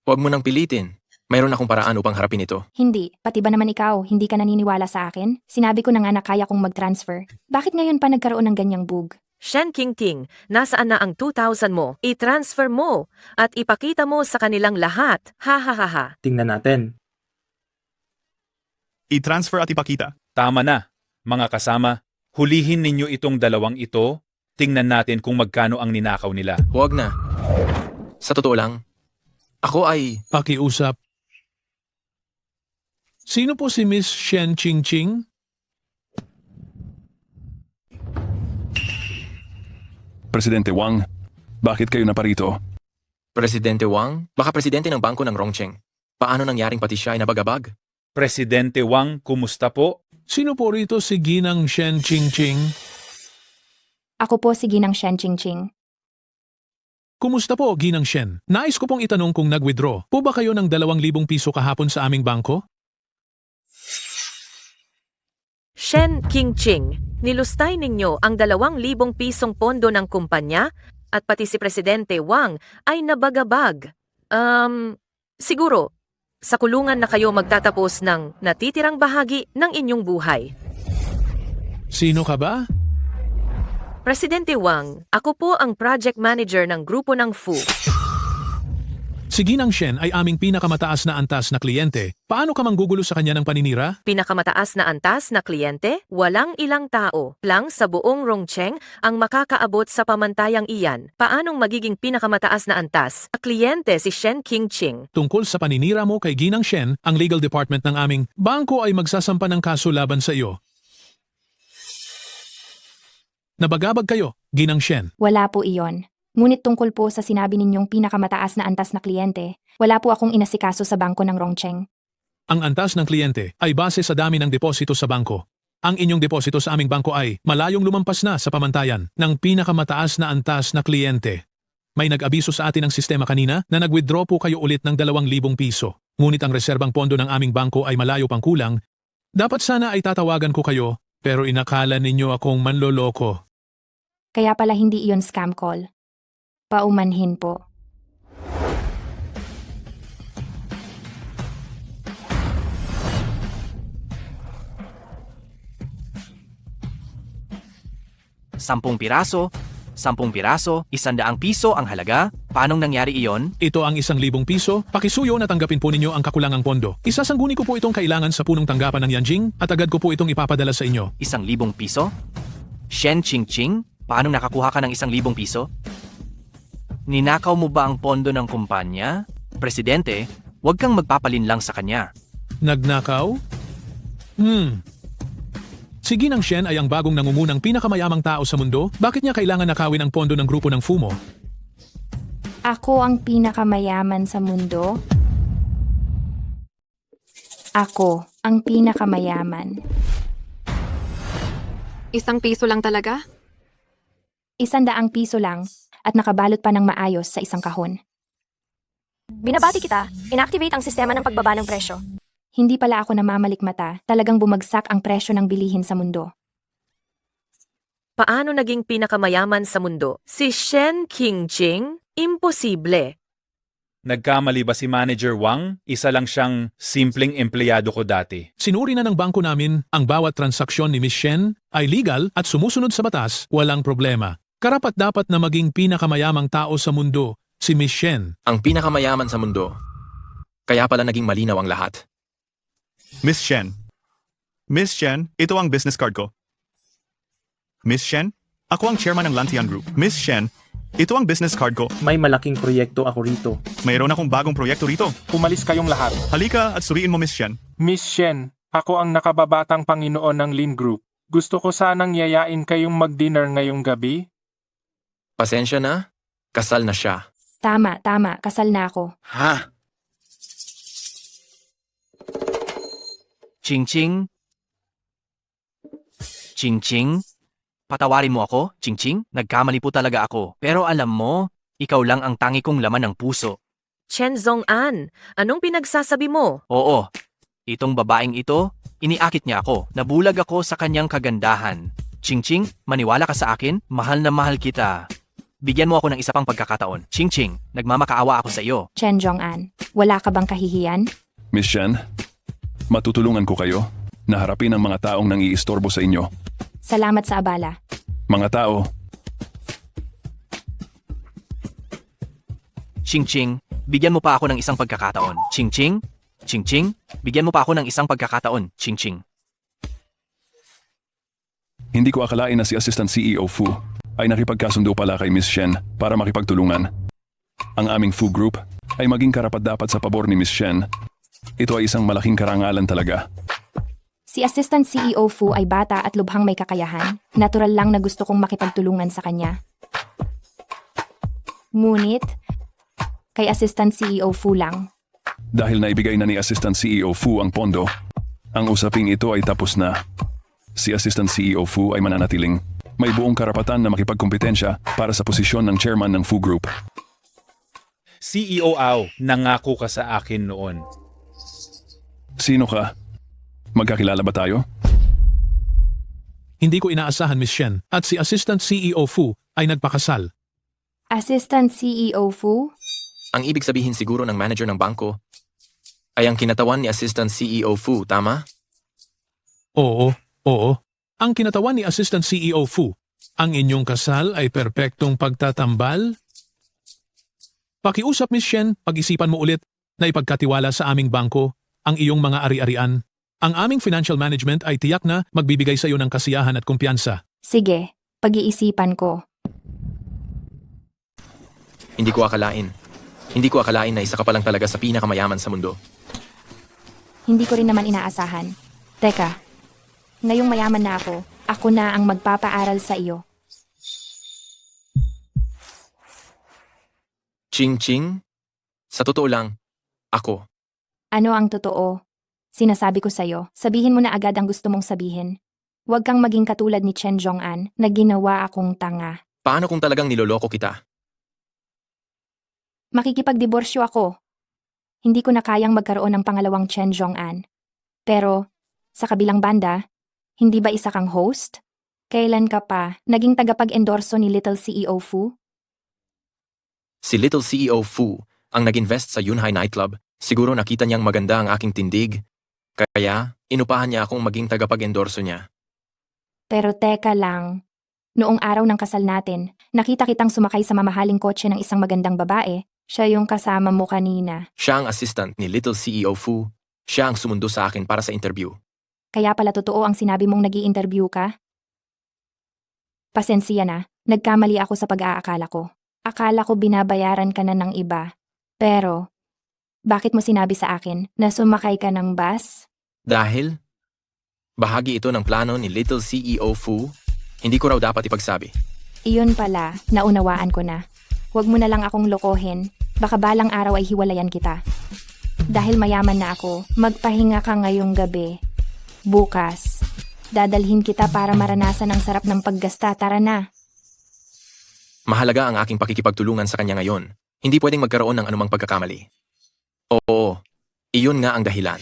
huwag mo nang pilitin. Mayroon akong paraan upang harapin ito. Hindi. Pati ba naman ikaw, hindi ka naniniwala sa akin? Sinabi ko na nga na kaya kong mag-transfer. Bakit ngayon pa nagkaroon ng ganyang bug? Shen Qingqing, nasaan na ang 2,000 mo? I-transfer mo at ipakita mo sa kanilang lahat. Ha ha ha ha. Tingnan natin. i-transfer at ipakita. Tama na, mga kasama. Hulihin ninyo itong dalawang ito. Tingnan natin kung magkano ang ninakaw nila. Huwag na. Sa totoo lang, ako ay... Pakiusap. Sino po si Miss Shen Qingqing? Presidente Wang, bakit kayo naparito? Presidente Wang? Baka presidente ng bangko ng Rongcheng. Paano nangyaring pati siya ay nabagabag? Presidente Wang, kumusta po? Sino po rito si Ginang Shen Qingqing? Ako po si Ginang Shen Qingqing. Kumusta po, Ginang Shen? Nais ko pong itanong kung nag-withdraw po ba kayo ng 2,000 piso kahapon sa aming bangko? Shen Qingqing, Nilustay ninyo ang 2,000 pisong pondo ng kumpanya at pati si Presidente Wang ay nabagabag. Siguro, sa kulungan na kayo magtatapos ng natitirang bahagi ng inyong buhay. Sino ka ba? Presidente Wang, ako po ang project manager ng grupo ng Fu. Si Ginang Shen ay aming pinakamataas na antas na kliyente. Paano ka manggugulo sa kanya ng paninira? Pinakamataas na antas na kliyente, walang ilang tao lang sa buong Rongcheng ang makakaabot sa pamantayang iyan. Paanong magiging pinakamataas na antas? Kliyente si Shen Qingqing. Tungkol sa paninira mo kay Ginang Shen, ang legal department ng aming bangko ay magsasampa ng kaso laban sa iyo. Nabagabag kayo, Ginang Shen. Wala po iyon. Ngunit tungkol po sa sinabi ninyong pinakamataas na antas na kliyente, wala po akong inasikaso sa bangko ng Rongcheng. Ang antas ng kliyente ay base sa dami ng deposito sa bangko. Ang inyong deposito sa aming bangko ay malayong lumampas na sa pamantayan ng pinakamataas na antas na kliyente. May nag-abiso sa atin ng sistema kanina na nag-withdraw po kayo ulit ng 2,000 piso. Ngunit ang reserbang pondo ng aming bangko ay malayo pang kulang. Dapat sana ay tatawagan ko kayo, pero inakala ninyo akong manloloko. Kaya pala hindi iyon scam call. Paumanhin po. Sampung piraso, 100 piso ang halaga. Paanong nangyari iyon? Ito ang 1,000 piso. Pakisuyo na tanggapin po ninyo ang kakulangang pondo. Isasangguni ko po itong kailangan sa punong tanggapan ng Yanjing at agad ko po itong ipapadala sa inyo. 1,000 piso? Shen Qingqing, paanong nakakuha ka ng 1,000 piso? Ninakaw mo ba ang pondo ng kumpanya? Presidente, huwag kang magpapalinlang sa kanya. Nagnakaw? Si Ginang Shen ay ang bagong nangungunang pinakamayamang tao sa mundo. Bakit niya kailangan nakawin ang pondo ng grupo ng Fu mo? Ako ang pinakamayaman sa mundo? Ako ang pinakamayaman. 1 piso lang talaga? 100 piso lang at nakabalot pa ng maayos sa isang kahon. Binabati kita. Inactivate ang sistema ng pagbaba ng presyo. Hindi pala ako namamalikmata, talagang bumagsak ang presyo ng bilihin sa mundo. Paano naging pinakamayaman sa mundo? Si Shen Qingqing? Imposible. Nagkamali ba si Manager Wang? Isa lang siyang simpleng empleyado ko dati. Sinuri na ng bangko namin ang bawat transaksyon ni Miss Shen ay legal at sumusunod sa batas, walang problema. Karapat-dapat na maging pinakamayamang tao sa mundo, si Miss Shen. Ang pinakamayaman sa mundo. Kaya pala naging malinaw ang lahat. Miss Shen. Miss Shen, ito ang business card ko. Miss Shen, ako ang chairman ng Lantian Group. Miss Shen, ito ang business card ko. May malaking proyekto ako rito. Mayroon akong bagong proyekto rito. Umalis kayong lahat. Halika at suriin mo, Miss Shen. Miss Shen, ako ang nakababatang Panginoon ng Lin Group. Gusto ko sanang yayain kayong mag-dinner ngayong gabi. Pasensya na, kasal na siya. Tama, kasal na ako. Ha? Qingqing? Qingqing? Patawarin mo ako, Qingqing? Nagkamali po talaga ako. Pero alam mo, ikaw lang ang tangi kong laman ng puso. Chen Zhong'an, anong pinagsasabi mo? Oo, itong babaeng ito, iniakit niya ako. Nabulag ako sa kanyang kagandahan. Qingqing, maniwala ka sa akin, mahal na mahal kita. Bigyan mo ako ng isa pang pagkakataon. Qingqing, nagmamakaawa ako sa iyo. Chen Zhong'an, wala ka bang kahihiyan? Miss Shen, matutulungan ko kayo na harapin ang mga taong nang-iistorbo sa inyo. Salamat sa abala. Mga tao, Qingqing, bigyan mo pa ako ng isang pagkakataon. Qingqing? Qingqing, bigyan mo pa ako ng isang pagkakataon. Qingqing. hindi ko akalain na si Assistant CEO Fu ay nakipagkasundo pala kay Miss Shen para makipagtulungan. Ang aming Fu Group ay maging karapat-dapat sa pabor ni Miss Shen. Ito ay isang malaking karangalan talaga. Si Assistant CEO Fu ay bata at lubhang may kakayahan. Natural lang na gusto kong makipagtulungan sa kanya. Ngunit, kay Assistant CEO Fu lang. Dahil naibigay na ni Assistant CEO Fu ang pondo, ang usaping ito ay tapos na. Si Assistant CEO Fu ay mananatiling may buong karapatan na makipagkompetensya para sa posisyon ng chairman ng Fu Group. CEO Ao, nangako ka sa akin noon. Sino ka? Magkakilala ba tayo? Hindi ko inaasahan, Miss Shen. At si Assistant CEO Fu ay nagpakasal. Assistant CEO Fu? Ang ibig sabihin siguro ng manager ng bangko ay ang kinatawan ni Assistant CEO Fu, tama? Oo. Ang kinatawan ni Assistant CEO Fu. Ang inyong kasal ay perpektong pagtatambal? Pakiusap, Miss Shen, pag-isipan mo ulit na ipagkatiwala sa aming bangko ang iyong mga ari-arian. Ang aming financial management ay tiyak na magbibigay sa iyo ng kasiyahan at kumpiyansa. Sige, pag-iisipan ko. Hindi ko akalain na isa ka pa lang talaga sa pinakamayaman sa mundo. Hindi ko rin naman inaasahan. Teka, ngayong mayaman na ako na ang magpapaaral sa iyo. Ching-ching? Sa totoo lang, ako. Ano ang totoo? Sinasabi ko sa'yo, sabihin mo na agad ang gusto mong sabihin. Huwag kang maging katulad ni Chen Zhong'an na ginawa akong tanga. Paano kung talagang niloloko kita? Makikipagdiborsyo ako. Hindi ko na kayang magkaroon ng pangalawang Chen Zhong'an. Pero, sa kabilang banda, hindi ba isa kang host? Kailan ka pa naging tagapag-endorso ni Little CEO Fu? Si Little CEO Fu ang nag-invest sa Yunhai Nightclub. Siguro nakita niyang maganda ang aking tindig. Kaya, inupahan niya akong maging tagapag-endorso niya. Pero teka lang. Noong araw ng kasal natin, nakita kitang sumakay sa mamahaling kotse ng isang magandang babae. Siya yung kasama mo kanina. Siya ang assistant ni Little CEO Fu. Siya ang sumundo sa akin para sa interview. Kaya pala totoo ang sinabi mong nag-i-interview ka? Pasensya na, nagkamali ako sa pag-aakala ko. Akala ko binabayaran ka na ng iba. Pero, bakit mo sinabi sa akin na sumakay ka ng bus? Dahil, bahagi ito ng plano ni Little CEO Fu, hindi ko raw dapat ipagsabi. Iyon pala, naunawaan ko na. Huwag mo na lang akong lokohin, baka balang araw ay hiwalayan kita. Dahil mayaman na ako, magpahinga ka ngayong gabi. Bukas, dadalhin kita para maranasan ang sarap ng paggasta, tara na. Mahalaga ang aking pakikipagtulungan sa kanya ngayon. Hindi pwedeng magkaroon ng anumang pagkakamali. Oo, iyon nga ang dahilan.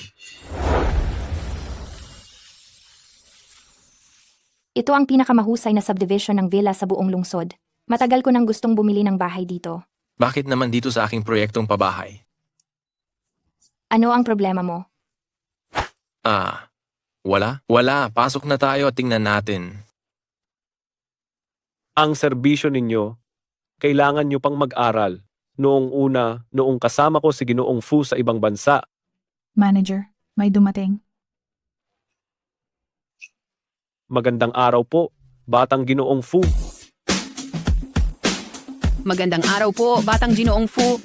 Ito ang pinakamahusay na subdivision ng villa sa buong lungsod. Matagal ko nang gustong bumili ng bahay dito. Bakit naman dito sa aking proyektong pabahay? Ano ang problema mo? Wala. Pasok na tayo at tingnan natin. Ang serbisyo ninyo, kailangan nyo pang mag-aral. Noong kasama ko si Ginoong Fu sa ibang bansa. Manager, may dumating. Magandang araw po, Batang Ginoong Fu. Magandang araw po, Batang Ginoong Fu.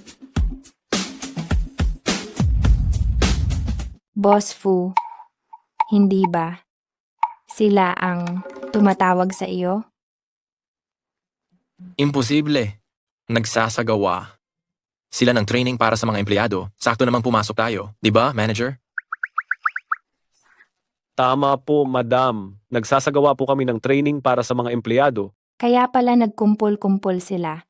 Boss Fu, hindi ba sila ang tumatawag sa iyo? Imposible. Nagsasagawa. Sila ng training para sa mga empleyado. Sakto namang pumasok tayo. Di ba, manager? Tama po, madam. Nagsasagawa po kami ng training para sa mga empleyado. Kaya pala nagkumpul-kumpul sila.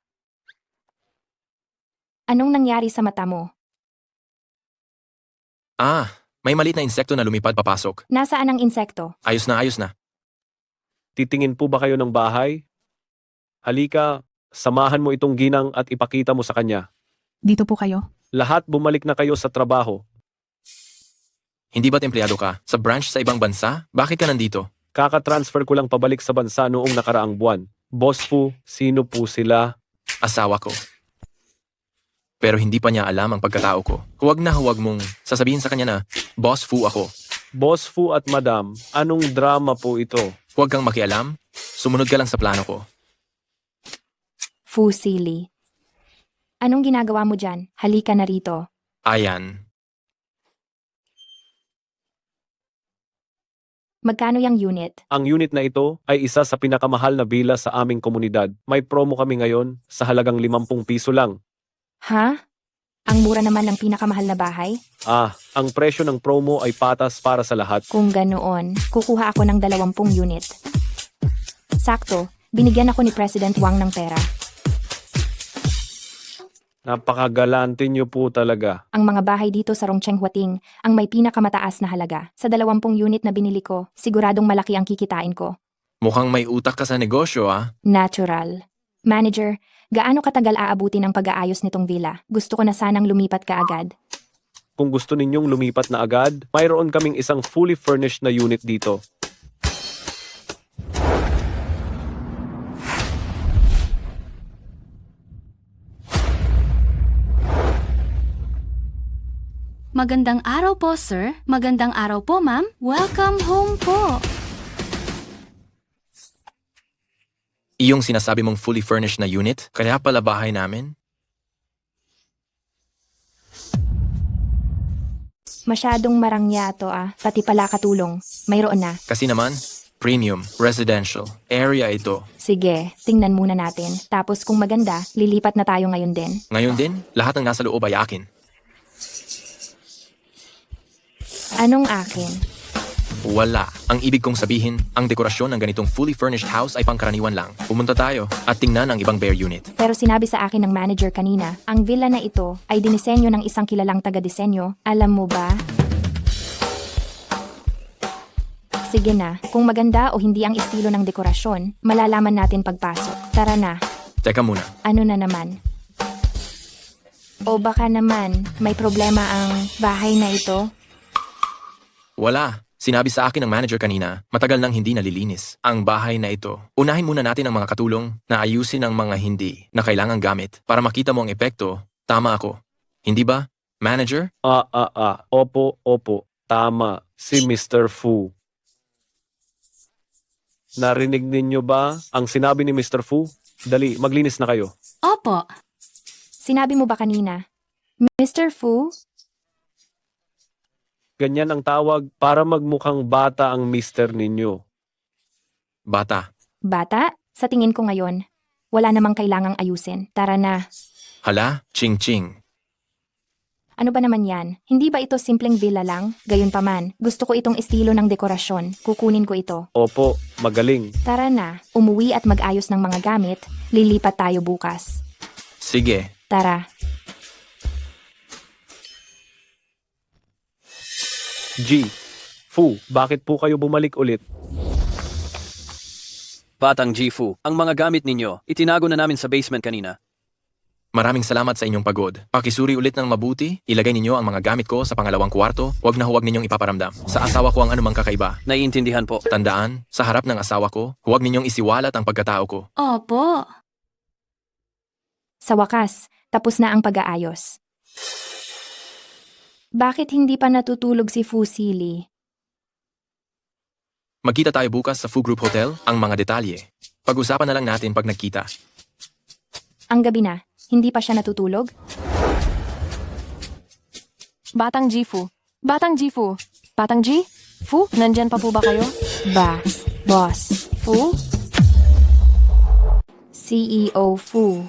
Anong nangyari sa mata mo? May maliit na insekto na lumipad papasok. Nasaan ang insekto? Ayos na. Titingin po ba kayo ng bahay? Halika, samahan mo itong ginang at ipakita mo sa kanya. Dito po kayo. Lahat bumalik na kayo sa trabaho. Hindi ba't empleyado ka? Sa branch sa ibang bansa? Bakit ka nandito? Kaka-transfer ko lang pabalik sa bansa noong nakaraang buwan. Boss Fu, sino po sila? Asawa ko. Pero hindi pa niya alam ang pagkatao ko. Huwag mong sasabihin sa kanya na, Boss Fu ako. Boss Fu at Madam, anong drama po ito? Huwag kang makialam. Sumunod ka lang sa plano ko. Fu Silly. Anong ginagawa mo dyan? Halika na rito. Ayan. Magkano yung unit? Ang unit na ito ay isa sa pinakamahal na villa sa aming komunidad. May promo kami ngayon sa halagang 50 piso lang. Ha? Ang mura naman ng pinakamahal na bahay? Ang presyo ng promo ay patas para sa lahat. Kung ganoon, kukuha ako ng 20 unit. Sakto, binigyan ako ni President Wang ng pera. Napakagalante niyo po talaga. Ang mga bahay dito sa Rongcheng Huating ang may pinakamataas na halaga. Sa 20 unit na binili ko, siguradong malaki ang kikitain ko. Mukhang may utak ka sa negosyo Natural. Manager, gaano katagal aabuti ng pag-aayos nitong villa? Gusto ko na sanang lumipat ka agad. Kung gusto ninyong lumipat na agad, mayroon kaming isang fully furnished na unit dito. Magandang araw po, sir. Magandang araw po, ma'am. Welcome home po. Iyong sinasabi mong fully furnished na unit, kaya pala bahay namin? Masyadong marangyato pati pala katulong. Mayroon na. Kasi naman, premium, residential, area ito. Sige, tingnan muna natin. Tapos kung maganda, lilipat na tayo ngayon din. Ngayon din, lahat ng nasa loob ay akin. Anong akin? Wala. Ang ibig kong sabihin, ang dekorasyon ng ganitong fully furnished house ay pangkaraniwan lang. Pumunta tayo at tingnan ang ibang bare unit. Pero sinabi sa akin ng manager kanina, ang villa na ito ay dinisenyo ng isang kilalang taga-disenyo. Alam mo ba? Sige na, kung maganda o hindi ang estilo ng dekorasyon, malalaman natin pagpasok. Tara na. Teka muna. Ano na naman? O baka naman, may problema ang bahay na ito? Wala. Sinabi sa akin ng manager kanina, matagal nang hindi nalilinis ang bahay na ito. Unahin muna natin ang mga katulong na ayusin ang mga hindi na kailangang gamit para makita mo ang epekto. Tama ako. Hindi ba, manager? Opo. Tama. Si Mr. Fu. Narinig ninyo ba ang sinabi ni Mr. Fu? Dali, maglinis na kayo. Opo. Sinabi mo ba kanina? Mr. Fu? Ganyan ang tawag para magmukhang bata ang mister ninyo. Bata. Bata? Sa tingin ko ngayon, wala namang kailangang ayusin. Tara na. Hala, ching-ching. Ano ba naman yan? Hindi ba ito simpleng villa lang? Gayunpaman, gusto ko itong estilo ng dekorasyon. Kukunin ko ito. Opo, magaling. Tara na, umuwi at mag-ayos ng mga gamit. Lilipat tayo bukas. Sige. Tara. Fu, bakit po kayo bumalik ulit? Batang Fu, ang mga gamit ninyo, itinago na namin sa basement kanina. Maraming salamat sa inyong pagod. Pakisuri ulit ng mabuti, ilagay ninyo ang mga gamit ko sa pangalawang kwarto, huwag ninyong ipaparamdam. Sa asawa ko ang anumang kakaiba. Naiintindihan po. Tandaan, sa harap ng asawa ko, huwag ninyong isiwalat ang pagkatao ko. Opo. Sa wakas, tapos na ang pag-aayos. Bakit hindi pa natutulog si Fu Sili? Magkita tayo bukas sa Fu Group Hotel, ang mga detalye. Pag-usapan na lang natin pag nagkita. Ang gabi na, hindi pa siya natutulog? Batang Fu. Batang Fu. Batang G? Fu, nandyan pa po ba kayo? Boss. Fu? CEO Fu.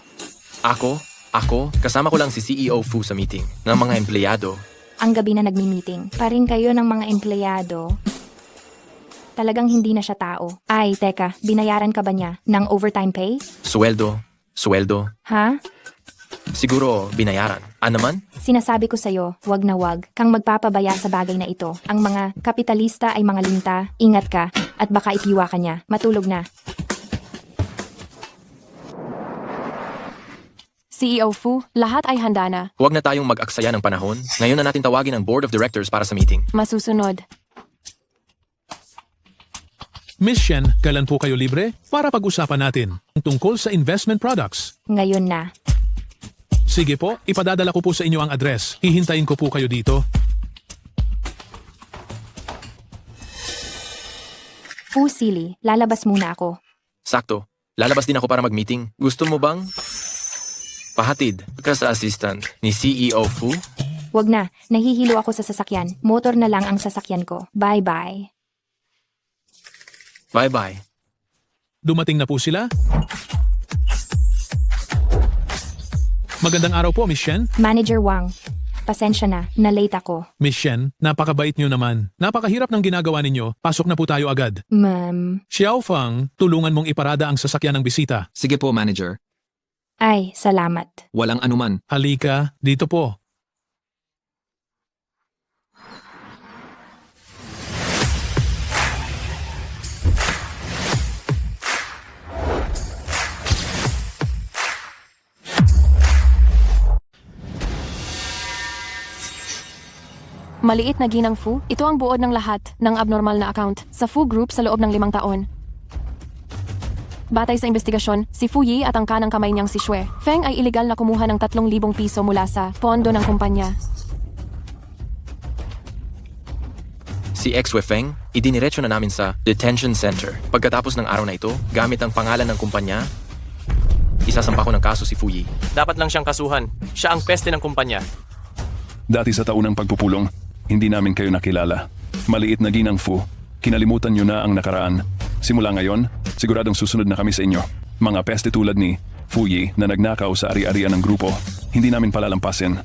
Ako, kasama ko lang si CEO Fu sa meeting ng mga empleyado. Ang gabi na nagmi-meeting. Parin kayo ng mga empleyado. Talagang hindi na siya tao. Ay, teka, binayaran ka ba niya ng overtime pay? Sweldo. Ha? Siguro binayaran. Ano naman? Sinasabi ko sa'yo, wag na wag kang magpapabaya sa bagay na ito. Ang mga kapitalista ay mga linta, ingat ka, at baka itiwa ka niya. Matulog na. CEO Fu, lahat ay handa na. Huwag na tayong mag-aksaya ng panahon. Ngayon na natin tawagin ang Board of Directors para sa meeting. Masusunod. Miss Shen, kailan po kayo libre? Para pag-usapan natin tungkol sa investment products. Ngayon na. Sige po, ipadadala ko po sa inyo ang address. Hihintayin ko po kayo dito. Fu Sili, lalabas muna ako. Sakto. Lalabas din ako para mag-meeting. Gusto mo bang pahatid ka sa assistant ni CEO Fu? Wag na, nahihilo ako sa sasakyan. Motor na lang ang sasakyan ko. Bye-bye. Bye-bye. Dumating na po sila? Magandang araw po, Miss Shen. Manager Wang, pasensya na, na-late ako. Miss Shen, napakabait niyo naman. Napakahirap ng ginagawa ninyo. Pasok na po tayo agad. Ma'am. Xiao Fang, tulungan mong iparada ang sasakyan ng bisita. Sige po, manager. Ay, salamat. Walang anuman. Halika, dito po. Maliit na ginang Fu, ito ang buod ng lahat ng abnormal na account sa Fu Group sa loob ng 5 taon. Batay sa investigasyon, si Fu Yi at ang kanang kamay niyang si Xue Feng ay iligal na kumuha ng 3,000 piso mula sa pondo ng kumpanya. Si Xue Feng, idiniretso na namin sa detention center. Pagkatapos ng araw na ito, gamit ang pangalan ng kumpanya, isasampa ko ng kaso si Fu Yi. Dapat lang siyang kasuhan. Siya ang peste ng kumpanya. Dati sa taunang pagpupulong, hindi namin kayo nakilala. Maliit na ginang Fu, kinalimutan nyo na ang nakaraan. Simula ngayon, siguradong susunod na kami sa inyo. Mga peste tulad ni Fu Yi na nagnakaw sa ari-arian ng grupo, hindi namin palalampasin.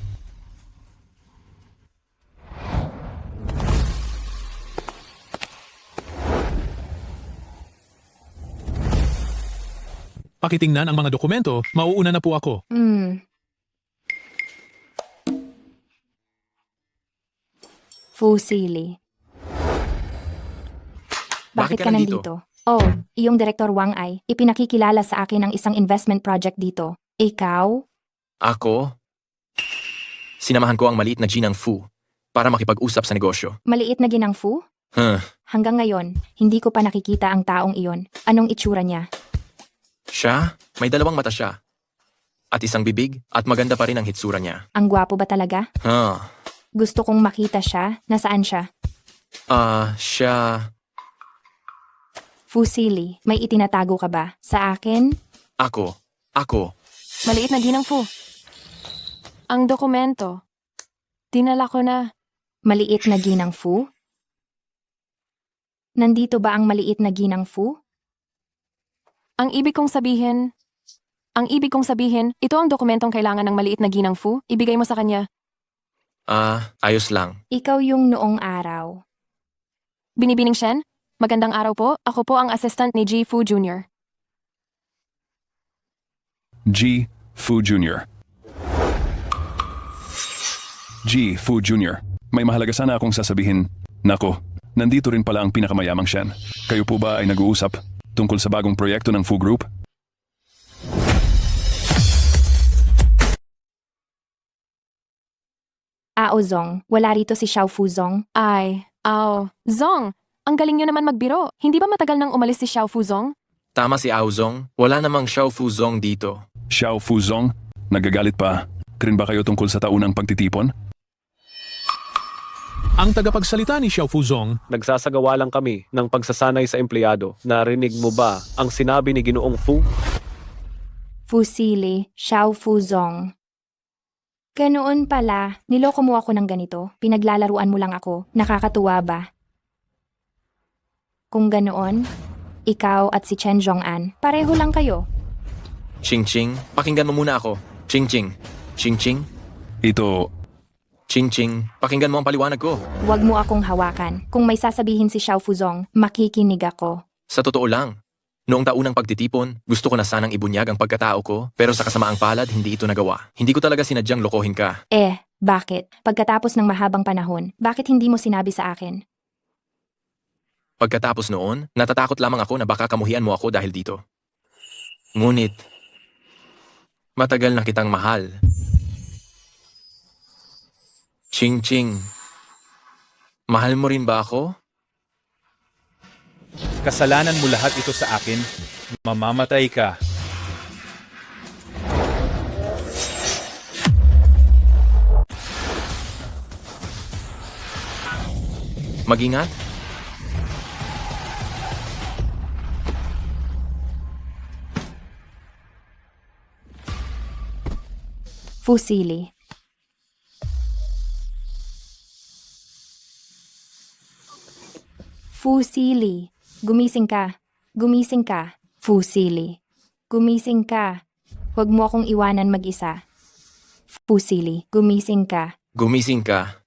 Pakitingnan ang mga dokumento, mauuna na po ako. Fusili. Bakit ka nandito? Oh, iyong Direktor Wang ay ipinakikilala sa akin ang isang investment project dito. Ikaw? Ako? Sinamahan ko ang maliit na ginang Fu para makipag-usap sa negosyo. Maliit na ginang Fu? Hanggang ngayon, hindi ko pa nakikita ang taong iyon. Anong itsura niya? Siya? May 2 mata siya. At isang bibig at maganda pa rin ang hitsura niya. Ang gwapo ba talaga? Gusto kong makita siya. Nasaan siya? Siya... Fusili, may itinatago ka ba? Sa akin? Ako. Maliit na ginang Fu. Ang dokumento. Dinala ko na. Maliit na ginang Fu? Nandito ba ang maliit na ginang Fu? Ang ibig kong sabihin, ito ang dokumentong kailangan ng maliit na ginang Fu. Ibigay mo sa kanya. Ayos lang. Ikaw yung noong araw. Binibining Shen? Magandang araw po. Ako po ang assistant ni Ji Fu Jr. Ji Fu Jr. Ji Fu Jr. May mahalaga sana akong sasabihin. Nako, nandito rin pala ang pinakamayamang Shen. Kayo po ba ay nag-uusap tungkol sa bagong proyekto ng Fu Group? Zong, wala rito si Xiao Fu Zong. Zong, ang galing nyo naman magbiro. Hindi ba matagal nang umalis si Xiao Fu Zong? Tama si Zong. Wala namang Xiao Fu Zong dito. Xiao Fu Zong? Nagagalit pa. Rin ba kayo tungkol sa taunang pagtitipon? Ang tagapagsalita ni Xiao Fu Zong, Nagsasagawa lang kami ng pagsasanay sa empleyado. Narinig mo ba ang sinabi ni Ginoong Fu? Fusili, Xiao Fu Zong. Ganoon pala, niloko mo ako ng ganito. Pinaglalaruan mo lang ako. Nakakatuwa ba? Kung ganoon, ikaw at si Chen Zhong'an, pareho lang kayo. Ching Ching, pakinggan mo muna ako. Ching Ching. Ching Ching. Ito... Ching Ching, pakinggan mo ang paliwanag ko. Huwag mo akong hawakan. Kung may sasabihin si Xiao Fu Zong, makikinig ako. Sa totoo lang, noong taunang pagtitipon, gusto ko na sanang ibunyag ang pagkatao ko, pero sa kasamaang palad, hindi ito nagawa. Hindi ko talaga sinadyang lokohin ka. Bakit? Pagkatapos ng mahabang panahon, bakit hindi mo sinabi sa akin? Pagkatapos noon, natatakot lamang ako na baka kamuhian mo ako dahil dito. Ngunit, matagal na kitang mahal. Ching Ching, mahal mo rin ba ako? Kasalanan mo lahat ito sa akin. Mamamatay ka. Mag-ingat? Fusili. Fusili. Gumising ka. Gumising ka. Fusili. Gumising ka. Huwag mo akong iwanan mag-isa. Fusili. Gumising ka. Gumising ka.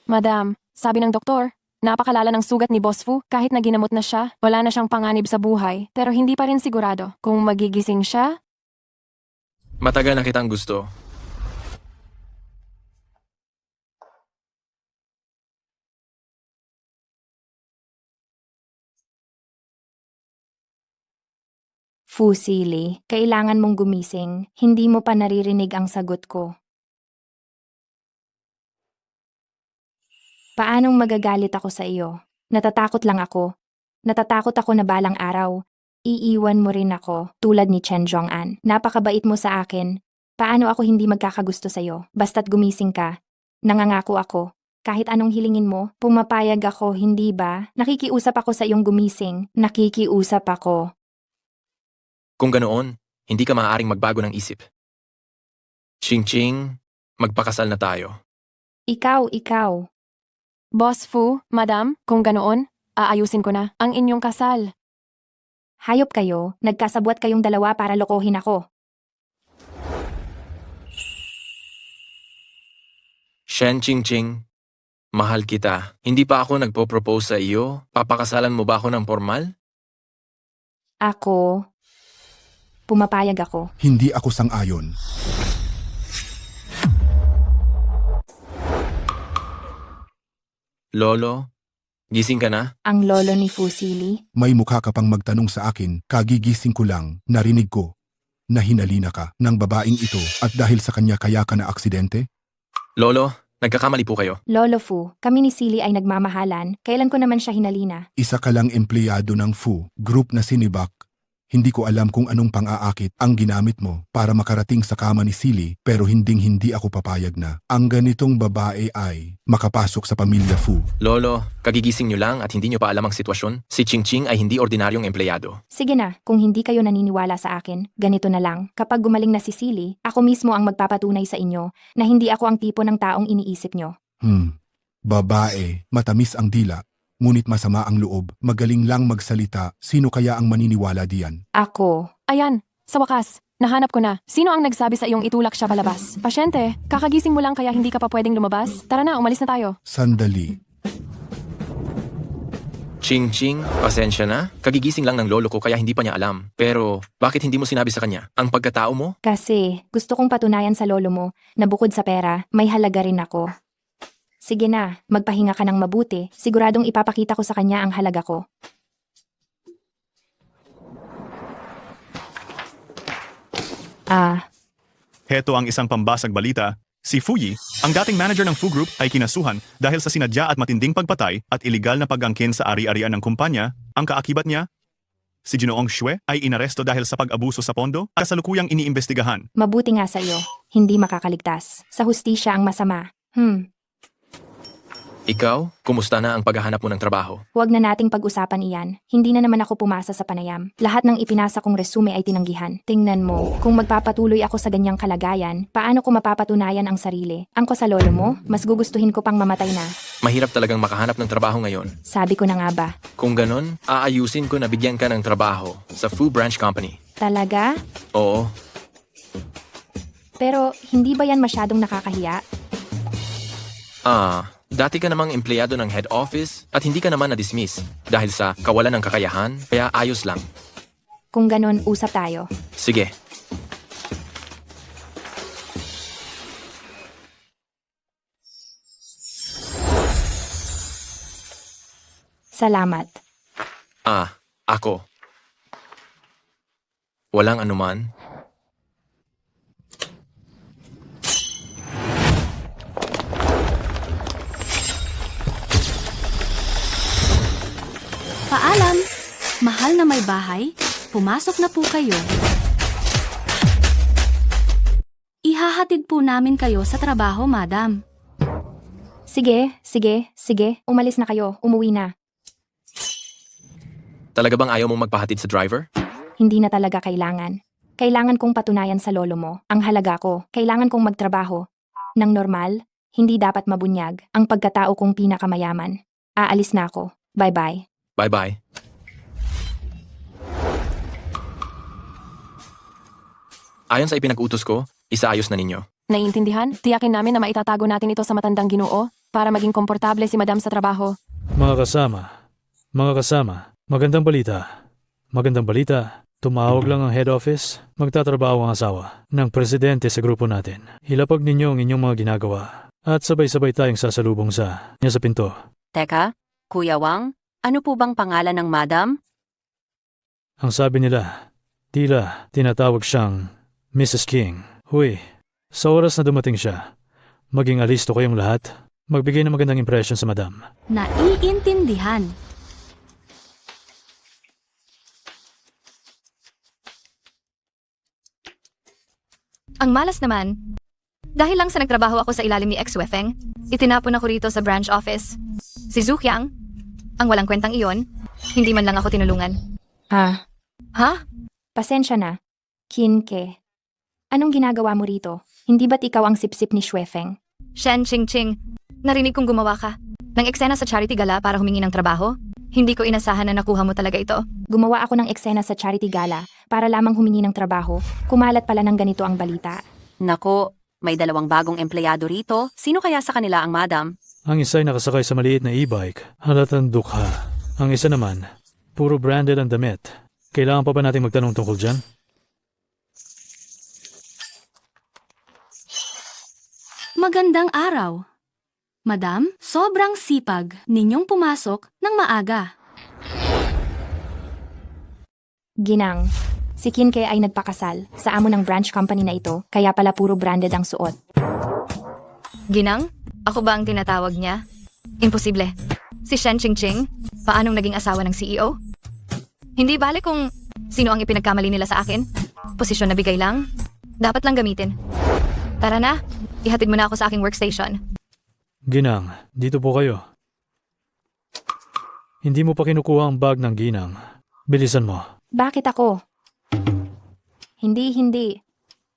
Madam, sabi ng doktor, napakalala ng sugat ni Boss Fu kahit na ginamot na siya. Wala na siyang panganib sa buhay, pero hindi pa rin sigurado kung magigising siya. Matagal na kitang gusto. Fusili, kailangan mong gumising. Hindi mo pa naririnig ang sagot ko. Paanong magagalit ako sa iyo? Natatakot lang ako. Natatakot ako na balang araw. Iiwan mo rin ako, tulad ni Chen Zhong'an. Napakabait mo sa akin. Paano ako hindi magkakagusto sa iyo? Basta't gumising ka. Nangangako ako. Kahit anong hilingin mo, pumapayag ako, hindi ba? Nakikiusap ako sa iyong gumising. Nakikiusap ako. Kung ganoon, hindi ka maaaring magbago ng isip. Ching-ching, magpakasal na tayo. Ikaw. Boss Fu, Madam, kung ganoon, aayusin ko na ang inyong kasal. Hayop kayo, nagkasabwat kayong dalawa para lokohin ako. Shen Ching-ching, mahal kita. Hindi pa ako nagpo-propose sa iyo. Papakasalan mo ba ako ng formal? Ako, pumapayag ako. Hindi ako sang-ayon. Lolo, gising ka na? Ang lolo ni Fusili. May mukha ka pang magtanong sa akin, kagigising ko lang, narinig ko, na hinalina ka ng babaeng ito at dahil sa kanya kaya ka na aksidente? Lolo, nagkakamali po kayo. Lolo Fu, kami ni Sili ay nagmamahalan. Kailan ko naman siya hinalina? Isa ka lang empleyado ng Fu, group na sinibak. Hindi ko alam kung anong pang-aakit ang ginamit mo para makarating sa kama ni Sili pero hindi ako papayag na ang ganitong babae ay makapasok sa pamilya Fu. Lolo, kagigising nyo lang at hindi nyo pa alam ang sitwasyon. Si Ching-ching ay hindi ordinaryong empleyado. Sige na, kung hindi kayo naniniwala sa akin, ganito na lang. Kapag gumaling na si Sili, ako mismo ang magpapatunay sa inyo na hindi ako ang tipo ng taong iniisip nyo. Babae, matamis ang dila. Ngunit masama ang loob, magaling lang magsalita, sino kaya ang maniniwala diyan? Ako. Ayan, sa wakas, nahanap ko na. Sino ang nagsabi sa iyong itulak siya palabas? Pasyente, kakagising mo lang kaya hindi ka pa pwedeng lumabas? Tara na, umalis na tayo. Sandali. Ching-ching, pasensya na. Kagigising lang ng lolo ko kaya hindi pa niya alam. Pero, bakit hindi mo sinabi sa kanya? Ang pagkatao mo? Kasi, gusto kong patunayan sa lolo mo na bukod sa pera, may halaga rin ako. Sige na, magpahinga ka ng mabuti. Siguradong ipapakita ko sa kanya ang halaga ko. Heto ang isang pambasag balita. Si Fu Yi, ang dating manager ng Fu Group, ay kinasuhan dahil sa sinadya at matinding pagpatay at iligal na pag-angkin sa ari-arian ng kumpanya. Ang kaakibat niya, si Ginoong Xue, ay inaresto dahil sa pag-abuso sa pondo at kasalukuyang iniimbestigahan. Mabuti nga sa iyo, hindi makakaligtas. Sa hustisya ang masama. Ikaw, kumusta na ang paghahanap mo ng trabaho? Huwag na nating pag-usapan iyan. Hindi na naman ako pumasa sa panayam. Lahat ng ipinasa kong resume ay tinanggihan. Tingnan mo, kung magpapatuloy ako sa ganyang kalagayan, paano ko mapapatunayan ang sarili? Ang ko sa lolo mo, mas gugustuhin ko pang mamatay na. Mahirap talagang makahanap ng trabaho ngayon. Sabi ko na nga ba. Kung ganon, aayusin ko na bigyan ka ng trabaho sa Fu Branch Company. Talaga? Oo. Pero hindi ba yan masyadong nakakahiya? Dati ka namang empleyado ng head office at hindi ka naman na-dismiss dahil sa kawalan ng kakayahan, kaya ayos lang. Kung ganon, usap tayo. Sige. Salamat. Ako. Walang anuman. Paalam! Mahal na may bahay, pumasok na po kayo. Ihahatid po namin kayo sa trabaho, madam. Sige, umalis na kayo, umuwi na. Talaga bang ayaw mong magpahatid sa driver? Hindi na talaga kailangan. Kailangan kong patunayan sa lolo mo ang halaga ko. Kailangan kong magtrabaho. Nang normal, hindi dapat mabunyag ang pagkatao kong pinakamayaman. Aalis na ako. Bye-bye. Bye-bye. Ayon sa ipinag-utos ko, isaayos na ninyo. Naiintindihan? Tiyakin namin na maitatago natin ito sa matandang Ginoo para maging komportable si Madam sa trabaho. Mga kasama, magandang balita. Tumawag lang ang head office, magtatrabaho ang asawa ng presidente sa grupo natin. Hilapag ninyo ang inyong mga ginagawa at sabay-sabay tayong sasalubong sa pinto. Teka, Kuya Wang, ano po bang pangalan ng madam? Ang sabi nila, Tila, tinatawag siyang Mrs. King. Huy, sa oras na dumating siya, maging alisto kayong lahat. Magbigay ng magandang impression sa madam. Naiintindihan. Ang malas naman. Dahil lang sa nagtrabaho ako sa ilalim ni ex-Wefeng, itinapon ako rito sa branch office. Si Zukyang, ang walang kwentang iyon, hindi man lang ako tinulungan. Ha? Ha? Pasensya na. Kinke. Anong ginagawa mo rito? Hindi ba't ikaw ang sipsip ni Shuefeng? Shen Ching-Ching, narinig kong gumawa ka ng eksena sa charity gala para humingi ng trabaho. Hindi ko inasahan na nakuha mo talaga ito. Gumawa ako ng eksena sa charity gala para lamang humingi ng trabaho. Kumalat pala ng ganito ang balita. Nako, may 2 bagong empleyado rito. Sino kaya sa kanila ang madam? Ang isa ay nakasakay sa maliit na e-bike. Halatang dukha. Ang isa naman, puro branded ang damit. Kailangan pa ba natin magtanong tungkol dyan? Magandang araw. Madam, sobrang sipag ninyong pumasok ng maaga. Ginang. Si Kinke ay nagpakasal sa amo ng branch company na ito, kaya pala puro branded ang suot. Ginang? Ako ba ang tinatawag niya? Imposible. Si Shen Ching-Ching, paanong naging asawa ng CEO? Hindi bale kung sino ang ipinagkamali nila sa akin. Posisyon na bigay lang. Dapat lang gamitin. Tara na, ihatid mo na ako sa aking workstation. Ginang, dito po kayo. Hindi mo pa kinukuha ang bag ng Ginang. Bilisan mo. Bakit ako? Hindi.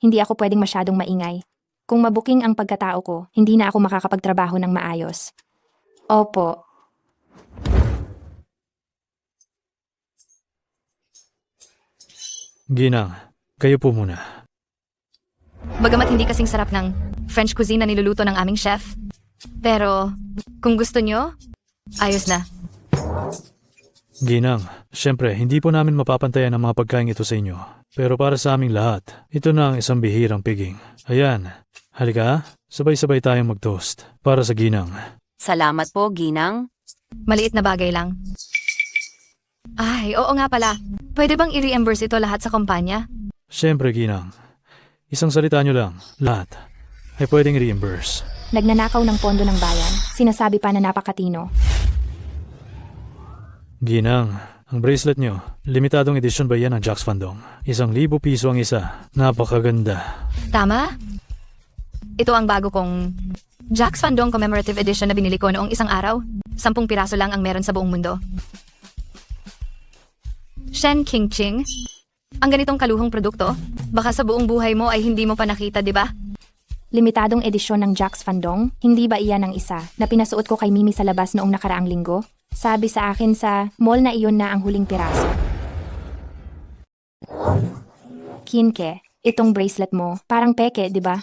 Hindi ako pwedeng masyadong maingay. Kung mabuking ang pagkatao ko, hindi na ako makakapagtrabaho ng maayos. Opo. Ginang, kayo po muna. Bagamat hindi kasing sarap ng French cuisine na niluluto ng aming chef. Pero, kung gusto nyo, ayos na. Ginang, syempre, hindi po namin mapapantayan ang mga pagkain ito sa inyo. Pero para sa aming lahat, ito na ang isang bihirang piging. Ayan, halika, sabay-sabay tayong mag-toast para sa Ginang. Salamat po, Ginang. Maliit na bagay lang. Ay, oo nga pala. Pwede bang i-reimburse ito lahat sa kumpanya? Syempre, Ginang. Isang salita nyo lang, lahat, ay pwedeng reimburse. Nagnanakaw ng pondo ng bayan. Sinasabi pa na napakatino. Ginang, ang bracelet nyo, limitadong edisyon ba yan ng Jax Fandong? 1,000 piso ang isa. Napakaganda. Tama? Ito ang bago kong Jax Fandong Commemorative Edition na binili ko noong isang araw. 10 piraso lang ang meron sa buong mundo. Shen Ching-Ching, ang ganitong kaluhong produkto, baka sa buong buhay mo ay hindi mo pa nakita, di ba? Limitadong edisyon ng Jax Fandong, hindi ba iyan ang isa na pinasuot ko kay Mimi sa labas noong nakaraang linggo? Sabi sa akin sa mall na iyon na ang huling piraso. Kinke, itong bracelet mo, parang peke, di ba?